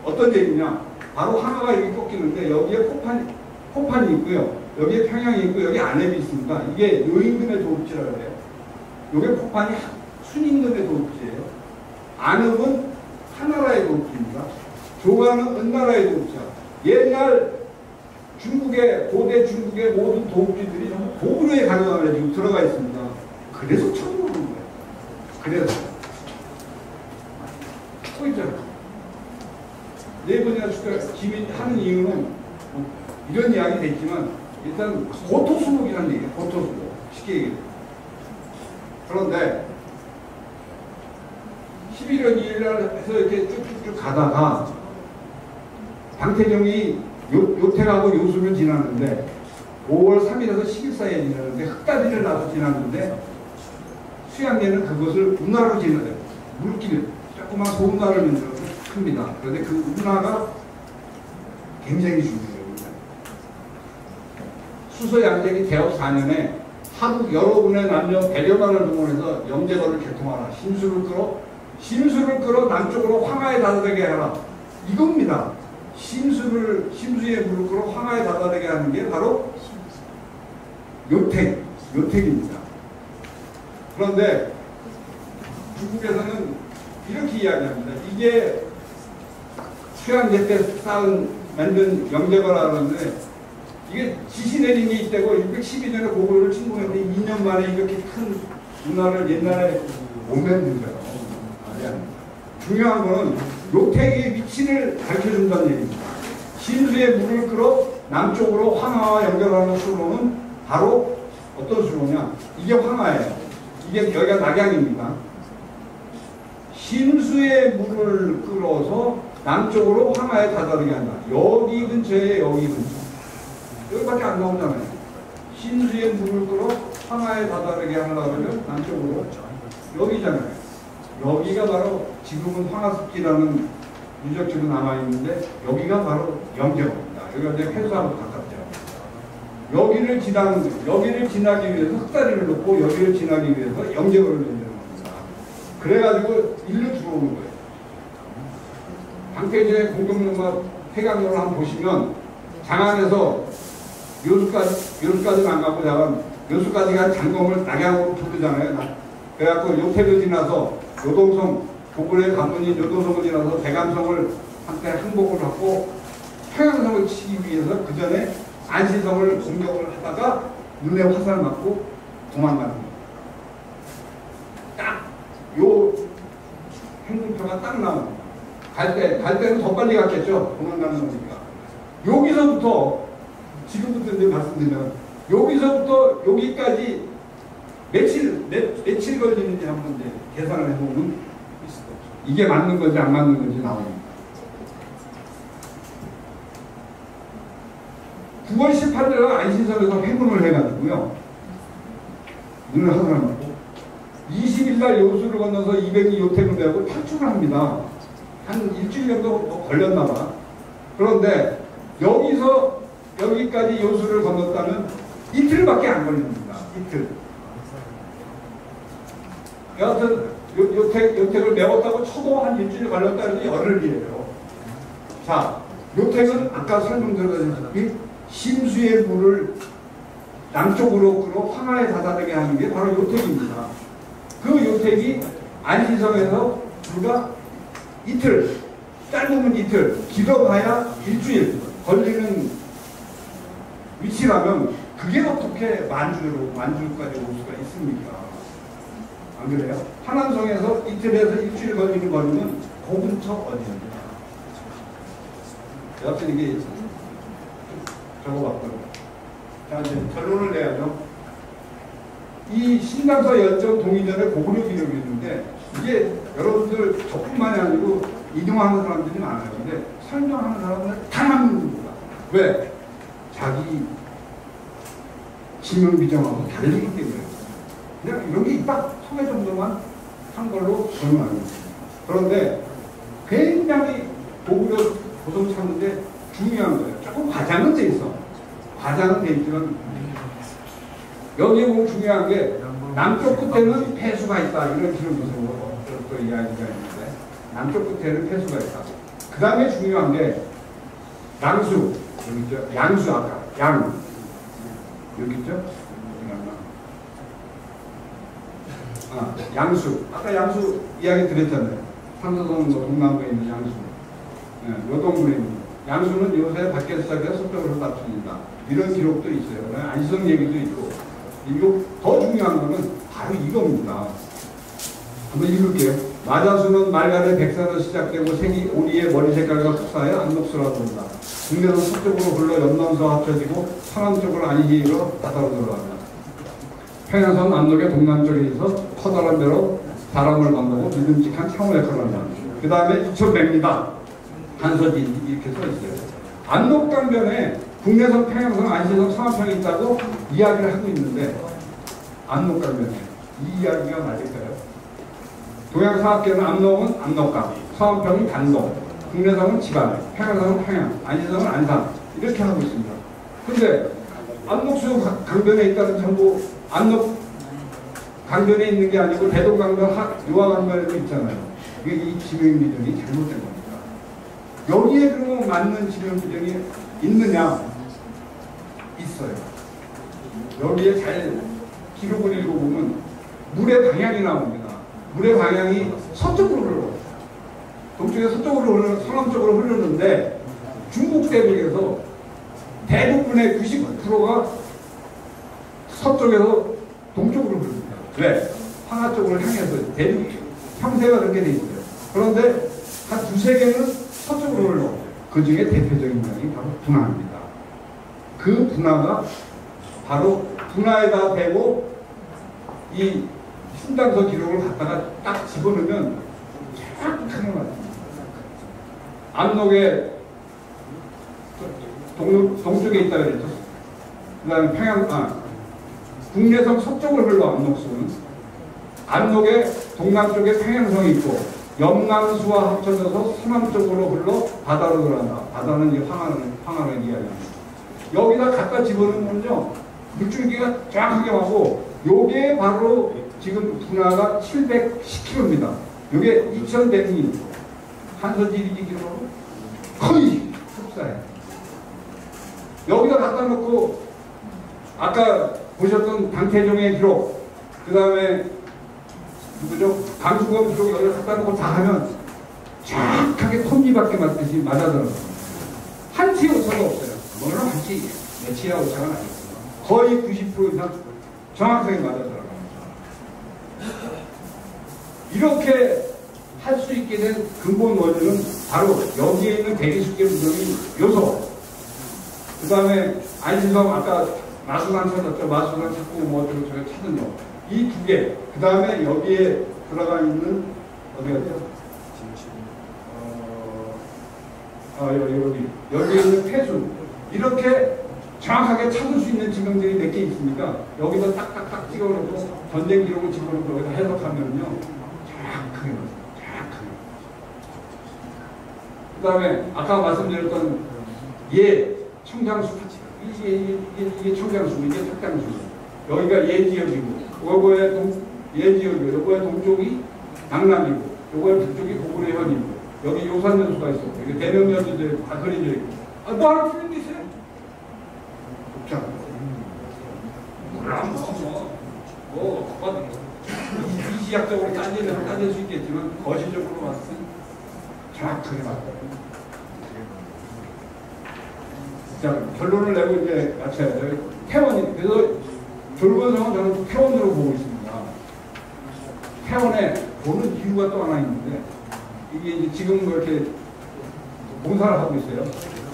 어떤 얘기냐. 바로 하나가 여기 꺾이는데 여기에 포판이 있고요. 여기에 평양이 있고 여기 안압이 있습니다. 이게 요임금의 도읍지라고 해요. 여기 포판이 순임금의 도읍지예요. 안압은 하나라의 도읍지입니다. 조가는 은나라의 도읍지야. 옛날 중국의 고대 중국의 모든 도읍지들이 전부 고구려의 가정 안에 지금 들어가 있습니다. 그래서 처음 오는 거예요. 그래서 또 있잖아. 네 번이나 기민 하는 이유는 이런 이야기 됐지만 일단 고토수목이라는 얘기예요. 고토수목 쉽게 얘기해요. 그런데 11월 2일 날 해서 이렇게 쭉쭉쭉 가다가 장태종이 요택하고 요수를 지났는데 5월 3일에서 10일 사이에 지났는데 흑다리를 놔서 지났는데 수양대는 그것을 운하로 지나요. 물길 조그만 소운하를 만들어서 큽니다. 그런데 그 운하가 굉장히 중요해요. 수서양택이 대업 4년에 한국 여러분의 남녀 100여만을 동원해서 영제거를 개통하라. 심수를 끌어 남쪽으로 황하에 다다르게 하라. 이겁니다. 심수의 물을 끌어 황하에 다다르게 하는 게 바로 요택입니다. 그런데 중국에서는 이렇게 이야기합니다. 이게 수양제 때 만든 영제거라 그러는데 이게 지시 내린 게 있다고 612년에 고구려를 침공했는데 2년 만에 이렇게 큰 문화를 옛날에 못 만들잖아요. 중요한 거는 요택의 위치를 가르쳐준다는 얘기입니다. 심수의 물을 끌어 남쪽으로 황하와 연결하는 수로는 바로 어떤 수로냐. 이게 황하예요. 이게 여기가 낙양입니다. 심수의 물을 끌어서 남쪽으로 황하에 다다르게 한다. 여기 근처에 여기 근처. 여기밖에 안 나오잖아요. 심수의 물을 끌어 황하에 다다르게 하려면 남쪽으로 여기잖아요. 여기가 바로 지금은 황하습지라는 유적지로 남아있는데 여기가 바로 영제거입니다. 여기가 이제 회수하고 가깝죠. 여기를 지나기 위해서 흑다리를 놓고 여기를 지나기 위해서 영제거를 만드는 겁니다. 그래가지고 일로 들어오는 거예요. 방태진의 공동영화 해강로를 한번 보시면 장안에서 요수까지는 안 가고 요수까지가 장검을 낙양으로 부르잖아요. 그래갖고 요택을 지나서 요동성, 고구려의 관문인 요동성을 지나서 대감성을 한때 항복을 하고 평양성을 치기 위해서 그 전에 안시성을 공격을 하다가 눈에 화살 맞고 도망가는 거예요. 딱 요 행군표가 딱 나옵니다. 갈 때는 더 빨리 갔겠죠. 도망가는 거니까. 여기서부터 지금부터 이제 말씀드리면 여기서부터 여기까지 며칠 걸리는지 한번 이제 계산을 해보면 이게 맞는 건지 안 맞는 건지 나옵니다. 9월 18일에 안신성에서 회문을 해가지고요. 눈을 하늘 맞고 20일날 요수를 건너서 200리 요택을 메고 탈출을 합니다. 한 일주일 정도 걸렸나봐. 그런데 여기서 여기까지 요수를 건넜다는 이틀밖에 안 걸립니다. 이틀. 여하튼 요택을 메웠다고 쳐도 한 일주일 걸렸다는 게 열흘이에요. 자, 요택은 아까 설명드렸다시피 심수의 물을 남쪽으로 끌어 황하에 다다르게 하는 게 바로 요택입니다. 그 요택이 안시성에서 불과 이틀 짧으면 이틀, 길어봐야 일주일 걸리는 위치라면 그게 어떻게 만주까지 올 수가 있습니까? 안 그래요? 한남성에서 이틀에서 일주일 걸리는 거리는 그 근처 어디입니까? 여튼 이게 적어봤거든요. 자, 이제 결론을 내야죠. 이 신당사 열정 동의전에 고구려 기록이 있는데 이게 여러분들 저뿐만이 아니고 인용하는 사람들이 많아요. 근데 설명하는 사람은 단 한 명입니다. 왜? 자기 지명 비정하고 다르기 때문에 그냥 여기 딱 소개 정도만 한 걸로 저는 알고 있습니다. 그런데 굉장히 고구려 고성 찾는데 중요한 거예요. 조금 과장은 돼 있어. 과장은 돼 있지만 여기에 보면 중요한 게 남쪽 끝에는 폐수가 있다. 이런 기록에서 또 이야기가 있는데 남쪽 끝에는 폐수가 있다. 그 다음에 중요한 게 양수. 여기 있죠? 양수 아까 양. 여기 있죠? 양수. 아까 양수 이야기 드렸잖아요. 삼서동 동남부에 있는 양수. 네, 요동군에 있는 양수는 요새 밖에서 시작해서 서쪽으로 낮춥니다. 이런 기록도 있어요. 안시성 얘기도 있고. 이거 더 중요한 거는 바로 이겁니다. 한번 읽을게요. 마자수는 말간의 백사로 시작되고 색이 오리의 머리 색깔과 흡사하여 안녹수라고 합니다. 국내는 서쪽으로 흘러 연남서와 합쳐지고 서남쪽으로 안희로 바다로 들어갑니다. 평양선 남쪽의 동남쪽에 있어 커다란 배로 바람을 건너고 믿음직한 창호 역할을 합니다. 그 다음에 2100m 한서지 이렇게 써 있어요. 안녹강변에 국내선, 평양선, 안시성, 서안평이 있다고 이야기를 하고 있는데 안녹강변에 이 이야기가 맞을까요? 동양사학계는 안녹은 안녹강, 서안평은 단독, 국내선은 지방, 평양선은 평양, 안시성은 안산 이렇게 하고 있습니다. 근데 안녹수 강변에 있다는 정보 안녹 강변에 있는 게 아니고 대동강변, 유화강변에도 있잖아요. 이게 이 지명비전이 잘못된 겁니다. 여기에 그러면 맞는 지명비전이 있느냐? 있어요. 여기에 잘 기록을 읽어보면 물의 방향이 나옵니다. 물의 방향이 서쪽으로 흘러. 동쪽에 서쪽으로 흐르는, 서남쪽으로 흐르는데 중국 대륙에서 대부분의 99%가 서쪽에서 동쪽으로 흐릅니다. 왜? 황하 쪽으로 향해서 대륙 형태가 그렇게 돼 있어요. 그런데 한 두세 개는 서쪽으로 흘러. 그 중에 대표적인 강이 바로 분하입니다. 그 분하가 바로 분하에다 대고 이 신당서 기록을 갖다가 딱 집어넣으면 정확하게 맞습니다. 안녹에 동쪽에 있다 그랬죠. 그 다음에 국내성 서쪽을 흘러 안녹수는 안녹에 동남쪽에 평양성이 있고 염남수와 합쳐져서 서남쪽으로 흘러 바다로 들어간다. 바다는 이제 황하는 이야기입니다. 여기다 갖다 집어넣으면요 물줄기가 정확하게 하고 요게 바로 지금 분하가 710km입니다. 요게 2100m 한서지리지 기록으로 거의 흡사해. 여기다 갖다 놓고 아까 보셨던 당태종의 기록 그 다음에 누구죠? 강수검 기록 여기다 갖다 놓고 다 하면 정확하게 톱니바퀴 맞듯이 맞아들어요. 한치 오차가 없어요. 뭐는 한치 몇치야 오차가 나겠어요. 거의 90% 이상 정확하게 맞아들어갑니다. 이렇게 할 수 있게 된 근본 원인은 바로 여기에 있는 대리숙계 부정이 요소 그 다음에 안시성 아까 마수관 찾았죠. 마수관 찾고 뭐 어쩌고 저쩌고 찾은 거. 이 두 개. 그 다음에 여기에 들어가 있는 어디였죠? 여기에 있는 폐수. 이렇게 정확하게 찾을 수 있는 지명들이 몇 개 있습니까? 여기서 딱딱딱 찍어놓고 전쟁 기록을 집어넣고 여기서 해석하면요. 정확하게 맞습니다. 정확하게. 그 다음에 아까 말씀드렸던 청장수 이게 청장수, 이게 탁장수. 여기가 예지역이고, 요거의 예지역이고, 요거의 동쪽이 강남이고, 요거의 북쪽이 고구려현이고, 여기 요산연수가 있어. 여기 대명연수들 다 그려져 있고. 뭐 하나 풀린 게 있어요? 없잖아. 몰라, 이시약적으로 따질 수 있겠지만, 거시적으로 봤을 때 정확하게 맞아요. 자, 결론을 내고 이제 마쳐야 돼요. 태원이, 그래서 졸본성은 저는 태원으로 보고 있습니다. 태원에 보는 이유가 또 하나 있는데, 이게 이제 지금 이렇게 공사를 하고 있어요.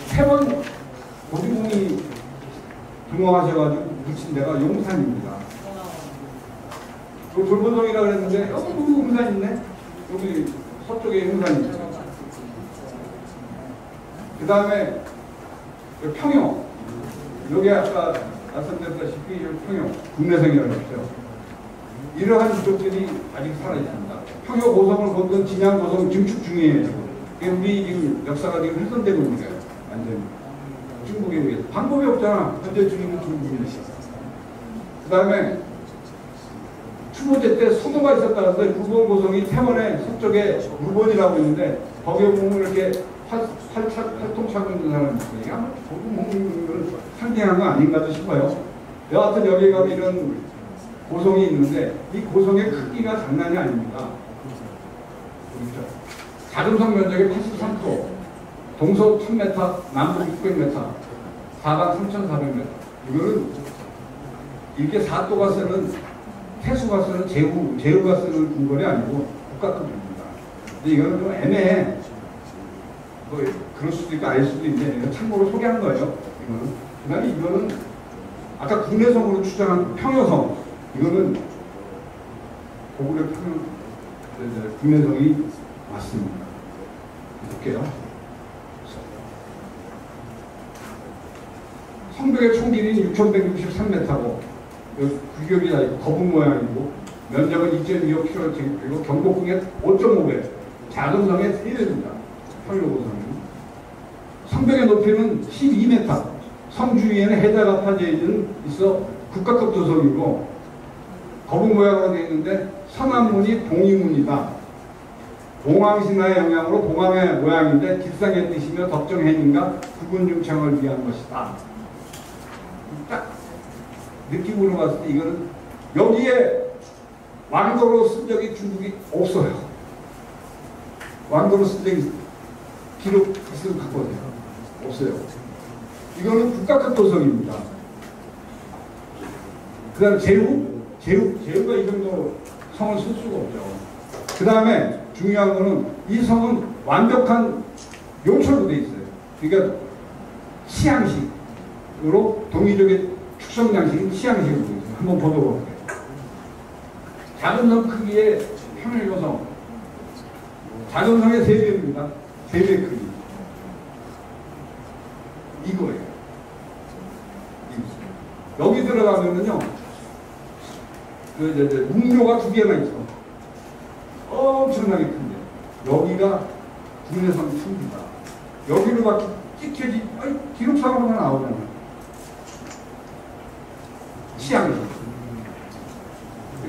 태원 고지공이 등호하셔가지고 붙인 데가 용산입니다. 그 졸본성이라고 그랬는데, 여기 용산 있네? 여기 서쪽에 용산이 있죠. 그 다음에 평영. 여기 아까 말씀드렸다시피 평영, 국내성이라고 했죠. 이러한 유적들이 아직 살아있습니다. 평영 고성을 건든 진양 고성 증축 중이에요. 우리 지금 역사가 지금 훼손되고 있는 거예요. 완전히. 중국에 의해서. 방법이 없잖아. 현재 중국은 중국인데. 그 다음에 추모제 때 소도가 있었다는데 루본 고성이 태원의 서쪽에 루본이라고 있는데 거기에 보면 이렇게 활통차고 있는 사람이 있어요. 이게 아마 소도 먹는 걸 상징한 거 아닌가도 싶어요. 여하튼 여기 가면 이런 고성이 있는데 이 고성의 크기가 장난이 아닙니다. 그렇죠? 자금성 면적이 83도, 동서 1000m, 남북 600m, 사방 3400m. 이거는 이렇게 사도가 쓰는 태수가 쓰는 제후가 쓰는 궁궐이 아니고 국가급입니다. 근데 이거는 좀 애매해. 뭐 그럴 수도 있고 아닐 수도 있는데 참고로 소개한 거예요. 이거는. 그 다음에 이거는 아까 국내성으로 추정한 평여성. 이거는 고구려 평여 국내성이 맞습니다. 볼게요. 성벽의 총 길이는 6163m고 규격이 다 있고 거북 모양이고 면적은 2.25km 그리고 경복궁의 5.5배 작은 성의 3배입니다. 평여고성은 성벽의 높이는 12m 성 주위에는 해자가 파져 있어 국가급 도성이고 거북 모양으로 되어 있는데 성암문이 봉이문이다. 봉황신화의 영향으로 봉황의 모양인데 길상의 뜻이며 덕정해님과 구군중창을 위한 것이다. 딱 느낌으로 봤을 때 이거는 여기에 왕도로 쓴 적이 중국이 없어요. 왕도로 쓴 적이 기록 있으면 갖고 오세요. 없어요. 이거는 국가급 도성입니다. 그 다음에 제후가 이 정도 성을 쓸 수가 없죠. 그 다음에 중요한 거는 이 성은 완벽한 용철로 되어 있어요. 그러니까 시향식으로 동이족의 축성 양식은 시향식으로 되어 있어요. 한번 보도록 할게요. 작은 성 크기의 평일요성. 작은 성의 3배입니다. 3배 크기. 이거예요. 여기 들어가면은요, 문묘가 2개나 있어. 엄청나게 큰데. 여기가 국내성 큽니다. 여기로 막 찍혀지, 기록상으로만 나오잖아요. 치양식.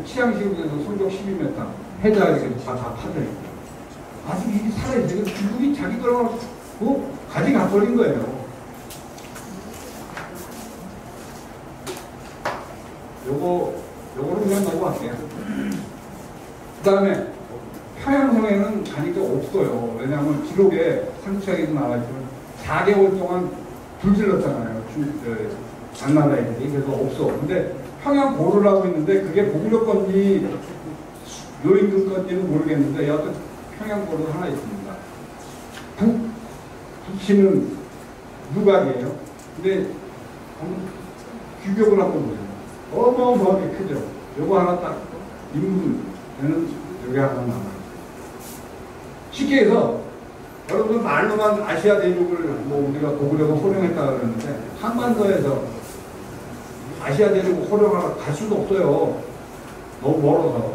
치양식으로 해서 성벽 12m. 해자 이렇게 다 파져있고. 아직 이게 살아있어요. 중국이 자기 들어가고 가져가버린 거예요. 요거를 그냥 넘어갈게요. 그 다음에 평양성에는 가니까 없어요. 왜냐하면 기록에 상처에도 나와있지만 4개월 동안 불질렀잖아요. 장나라애들이. 그래서 없어. 근데 평양고루라고 있는데 그게 고구려 건지 노인근 건지는 모르겠는데 여하튼 평양고루 하나 있습니다. 북치는 누각이에요. 근데 규격을 한번 보세요. 어마어마하게 크죠. 요거 하나 딱 인문에는 여기 하나 남아요. 쉽게 해서 여러분 말로만 아시아 대륙을 뭐 우리가 고구려가 호령했다 그러는데 한반도에서 아시아 대륙을 호령하러 갈 수도 없어요. 너무 멀어서.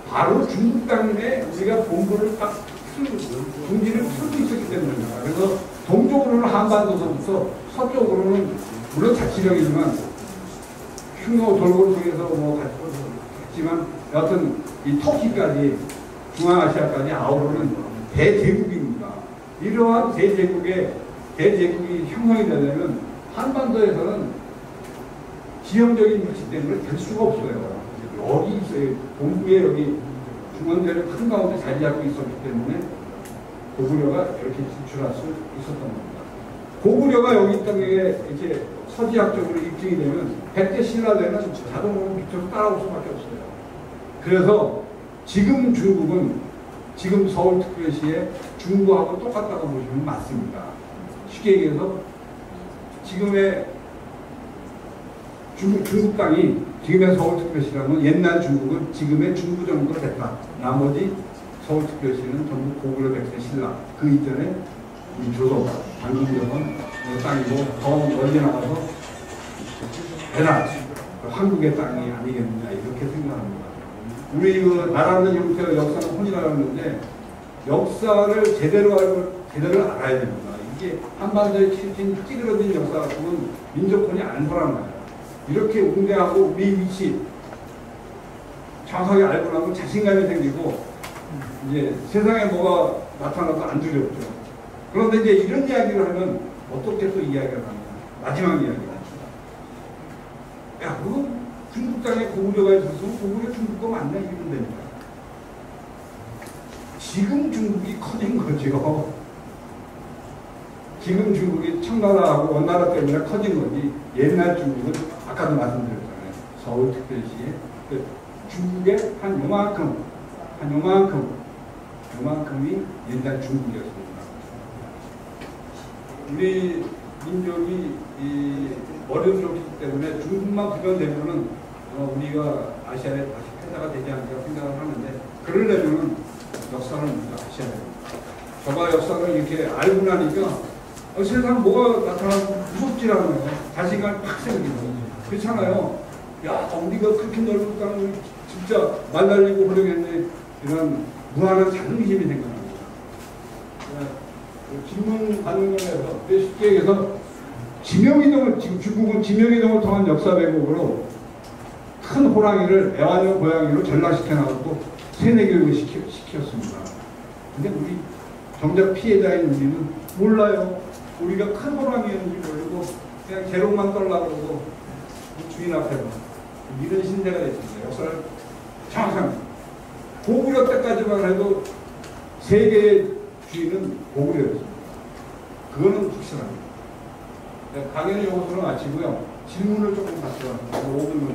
바로 중국 땅에 우리가 본부를 딱 중지를 풀고 있었기 때문입니다. 그래서 동쪽으로는 한반도서부터 서쪽으로는 물론 자치령이지만 흉노 돌고를 통해서 뭐 갔지만 여하튼 이 터키까지 중앙아시아까지 아우르는 대제국입니다. 이러한 대제국이 형성이 되려면 한반도에서는 지형적인 위치 때문에 될 수가 없어요. 여기 있어요. 본부에 여기 중원대를 한가운데 자리 잡고 있었기 때문에 고구려가 이렇게 진출할 수 있었던 겁니다. 고구려가 여기 땅에 이렇게 서지학적으로 입증이 되면 백제 신라대는 자동으로 밑으로 따라올 수밖에 없어요. 그래서 지금 중국은 지금 서울특별시의 중국하고 똑같다고 보시면 맞습니다. 쉽게 얘기해서 지금의 중국 땅이 지금의 서울특별시라면 옛날 중국은 지금의 중부 정도로 됐다. 나머지 서울특별시는 전부 고구려 백제 신라 그 이전에 이 조선 당진경은 땅이고 더 멀리 나가서 배달 한국의 땅이 아니겠느냐 이렇게 생각합니다. 우리 그 나라는 형태와 역사는 혼이라고 하는데 역사를 제대로 알고 제대로 알아야 됩니다. 이게 한반도에 찌그러진 역사 같으면 민족혼이 안 돌아가요. 이렇게 웅대하고 우리 위치 정확하게 알고 나면 자신감이 생기고 이제 세상에 뭐가 나타나도 안 두렵죠. 그런데 이제 이런 이야기를 하면 어떻게 또 이야기를 합니다. 마지막 이야기가 야 그건 중국 땅에 고구려가 있었으면 고구려 중국 거 맞나 이러면 됩니다. 지금 중국이 커진 거죠. 지금 중국이 청나라하고 원나라 때문에 커진 거지 옛날 중국은 아까도 말씀드렸잖아요. 서울특별시에 그 중국의 한 요만큼이 옛날 중국이었습니다. 우리 민족이 어려웠기 때문에 중국만 구별되면은 우리가 아시아에 다시 패자가 되지 않을까 생각을 하는데 그러려면은 역사를 우리가 아셔야 됩니다. 저가 역사를 이렇게 알고 나니까 세상 뭐가 나타나고 무섭지라는 거예요. 자신감이 팍 생기는 거죠. 그렇잖아요. 야, 우리가 그렇게 넓은 땅을 진짜 말 날리고 훌륭했네. 이런 무한한 자긍심이 생겨납니다. 질문 반응론에서 쉽게 얘기해서 지명이동을 지금 중국은 지명이동을 통한 역사 왜곡으로 큰 호랑이를 애완용 고양이로 전락시켜 나가고 세뇌 교육을 시켰습니다. 근데 우리 정작 피해자인 우리는 몰라요. 우리가 큰 호랑이였는지 모르고 그냥 재롱만 떨라고 그러고 주인 앞에서 이런 신세가 됐습니다. 역사를 정확합니다. 고구려 때까지만 해도 세계의 주인은 고구려였습니다. 그거는 확실합니다. 강연을 이것으로 마치고요. 질문을 조금 받도록 하겠습니다. 5분만